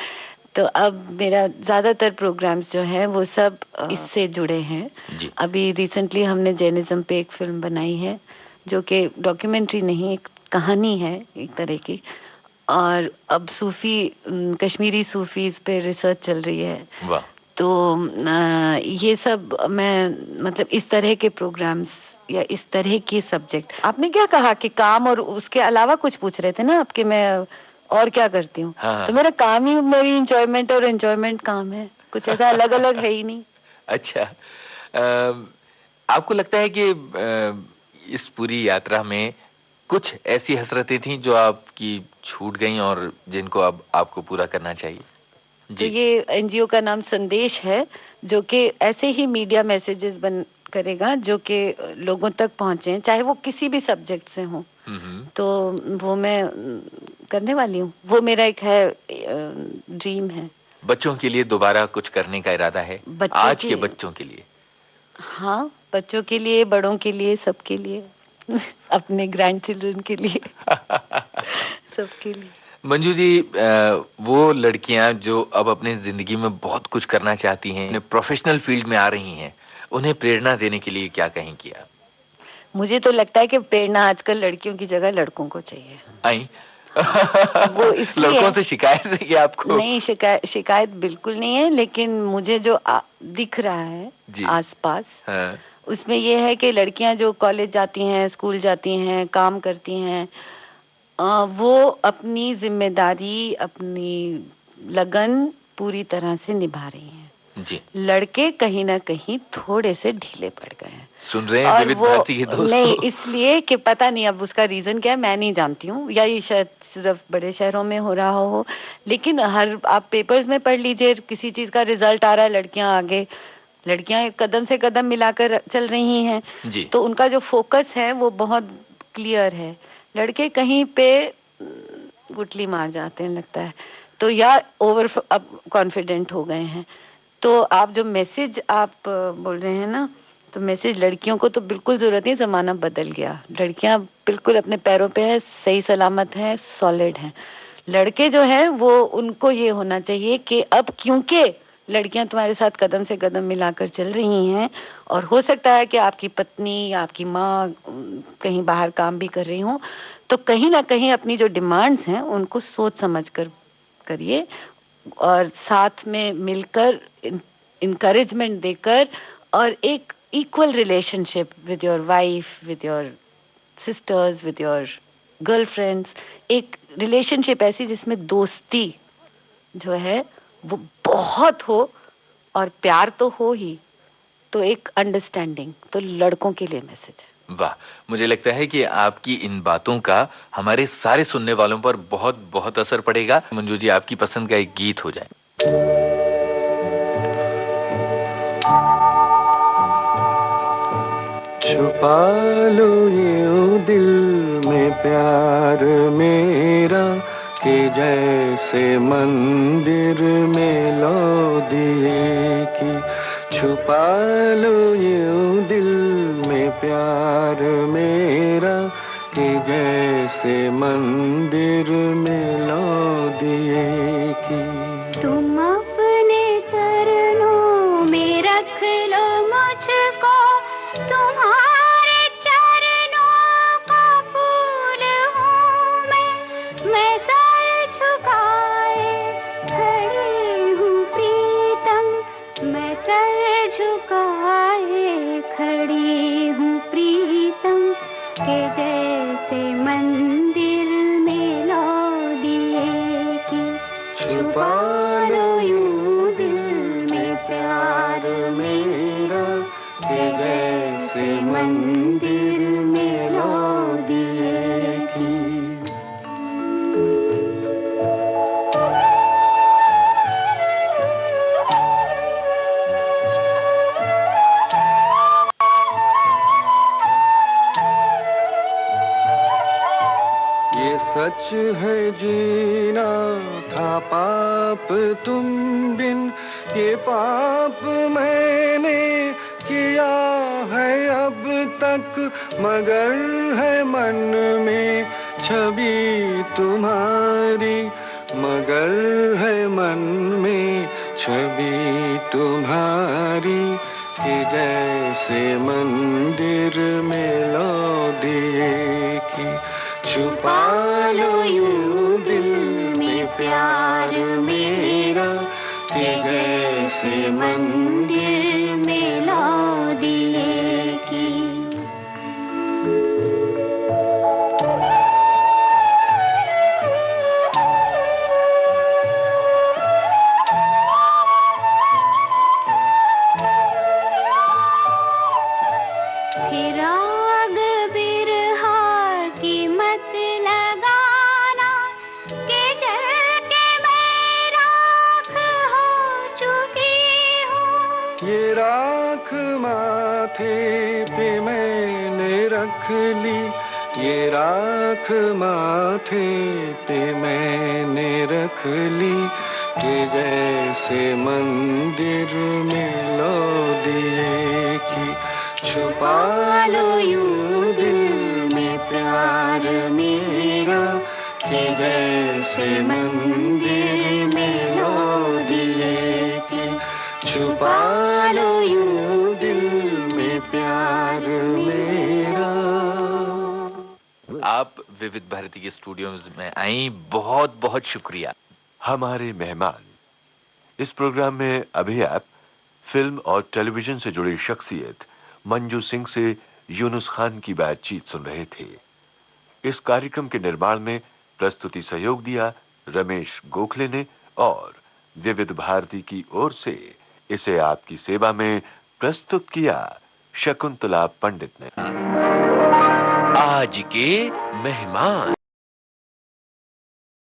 [SPEAKER 4] तो अब मेरा ज़्यादातर प्रोग्राम्स जो हैं वो सब इससे जुड़े हैं। अभी रिसेंटली हमने जैनिज्म पे एक फिल्म बनाई है जो कि डॉक्यूमेंट्री नहीं, एक कहानी है एक तरह की। और अब कश्मीरी सूफीज पे रिसर्च चल रही है।
[SPEAKER 5] वाह।
[SPEAKER 4] तो ये सब मैं मतलब इस तरह के प्रोग्राम्स या इस तरह की सब्जेक्ट। आपने क्या कहा कि काम और उसके अलावा कुछ पूछ रहे थे ना आपके, मैं और क्या करती हूँ?
[SPEAKER 5] हाँ।
[SPEAKER 4] तो मेरा काम ही मेरी एंजॉयमेंट, और एंजॉयमेंट काम है, कुछ ऐसा अलग अलग है ही नहीं।
[SPEAKER 5] अच्छा, आपको लगता है कि इस पूरी यात्रा में कुछ ऐसी हसरतें थी जो आपकी छूट गईं और जिनको अब आपको पूरा करना चाहिए?
[SPEAKER 4] तो ये एनजीओ का नाम संदेश है, जो कि ऐसे ही मीडिया मैसेजेस बन करेगा जो कि लोगों तक पहुंचे, चाहे वो किसी भी सब्जेक्ट से हो। तो वो मैं करने वाली हूँ, वो मेरा एक है ड्रीम है।
[SPEAKER 5] बच्चों के लिए दोबारा कुछ करने का इरादा है? आज के बच्चों के लिए? हाँ,
[SPEAKER 4] बच्चों के लिए, बड़ों के लिए, सबके लिए अपने ग्रैंड चिल्ड्रन के लिए सबके लिए।
[SPEAKER 5] मंजू जी, वो लड़कियां जो अब अपनी जिंदगी में बहुत कुछ करना चाहती हैं, प्रोफेशनल फील्ड में आ रही हैं, उन्हें प्रेरणा देने के लिए क्या कहेंगी आप?
[SPEAKER 4] मुझे तो लगता है कि प्रेरणा आजकल लड़कियों की जगह लड़कों को चाहिए।
[SPEAKER 5] आई
[SPEAKER 4] वो इसलिए
[SPEAKER 5] लड़कों से शिकायत है कि आपको?
[SPEAKER 4] नहीं, शिकायत बिल्कुल नहीं है, लेकिन मुझे जो दिख रहा है आसपास,
[SPEAKER 5] हाँ।
[SPEAKER 4] उसमें ये है कि लड़कियां जो कॉलेज जाती हैं, स्कूल जाती हैं, काम करती हैं, वो अपनी जिम्मेदारी, अपनी लगन पूरी तरह से निभा रही हैं।
[SPEAKER 5] जी।
[SPEAKER 4] लड़के कहीं ना कहीं थोड़े से ढीले पड़ गए हैं।
[SPEAKER 5] सुन रहे हैं विविध भारती के दोस्तों?
[SPEAKER 4] नहीं, इसलिए कि पता नहीं अब उसका रीजन क्या है, मैं नहीं जानती हूँ, या ये शायद सिर्फ बड़े शहरों में हो रहा हो, लेकिन आप पेपर्स में पढ़ लीजिए, किसी चीज का रिजल्ट आ रहा है, लड़कियां आगे, लड़कियां कदम से कदम मिलाकर चल रही हैं।
[SPEAKER 5] जी।
[SPEAKER 4] तो उनका जो फोकस है वो बहुत क्लियर है। लड़के कहीं पे गुटली मार जाते हैं लगता है, तो या ओवर अब कॉन्फिडेंट हो गए हैं। तो आप जो मैसेज आप बोल रहे हैं ना, तो मैसेज लड़कियों को तो बिल्कुल जरूरत नहीं, जमाना बदल गया, लड़कियां बिल्कुल अपने पैरों पे है, सही सलामत है, सॉलिड है। लड़के जो है वो, उनको ये होना चाहिए कि अब क्योंकि लड़कियां तुम्हारे साथ कदम से कदम मिलाकर चल रही हैं, और हो सकता है कि आपकी पत्नी या आपकी माँ कहीं बाहर काम भी कर रही हो, तो कहीं ना कहीं अपनी जो डिमांड्स हैं उनको सोच समझ कर करिए, और साथ में मिलकर इनकरेजमेंट देकर, और एक equal relationship with your wife, with your sisters, with your girlfriends, एक रिलेशनशिप ऐसी जिसमें दोस्ती जो है वो बहुत हो, और प्यार तो हो ही, तो एक अंडरस्टैंडिंग, तो लड़कों के लिए मैसेज है।
[SPEAKER 5] वाह, मुझे लगता है कि आपकी इन बातों का हमारे सारे सुनने वालों पर बहुत बहुत असर पड़ेगा। मंजू जी, आपकी पसंद का एक गीत हो जाए।
[SPEAKER 2] छुपा लो यूं दिल में प्यार मेरा, कि जैसे मंदिर में लो दिए की। छुपा लो यूं दिल में प्यार मेरा, कि जैसे मंदिर में लो दिए की।
[SPEAKER 3] तुम अपने चरणों में रख लो मुझको, तुम्हारे चरणों का फूल हूँ मैं सर झुकाए खड़ी हूँ प्रीतम, मैं सर झुकाए खड़ी हूँ प्रीतम, के जैसे मंदिर में लो दिए की। छुपा लो यूं दिल में प्यार मेरा, कि जैसे मंदिर में लो दिए की। ये सच है जीना था पाप तुम बिन, ये पाप मैंने किया है अब तक, मगर है मन में छवि तुम्हारी, मगर है मन में छवि तुम्हारी, कि जैसे मंदिर में लो दिए की। छुपा लो यूं दिल में प्यार मेरा, कि जैसे मंदिर में लो दिए की। फिर आग बिरहा की मत लगाना, कि जल के मैं राख हो चुकी हूँ।
[SPEAKER 2] ये राख माथे पे मैंने रख ली, ये राख माथे पे मैंने रख ली, कि जैसे मंदिर में लो दिए की। छुपा लो यूं दिल में प्यार मेरा, कि जैसे मंदिर में लो दिए की। छुपा लो यूं दिल में प्यार मेरा।
[SPEAKER 5] आप विविध भारती के स्टूडियो में आई, बहुत बहुत शुक्रिया।
[SPEAKER 1] हमारे मेहमान इस प्रोग्राम में अभी आप फिल्म और टेलीविजन से जुड़ी शख्सियत मंजू सिंह से यूनुस खान की बातचीत सुन रहे थे। इस कार्यक्रम के निर्माण में प्रस्तुति सहयोग दिया रमेश गोखले ने, और विविध भारती की ओर से इसे आपकी सेवा में प्रस्तुत किया शकुंतला पंडित ने।
[SPEAKER 5] आज के मेहमान।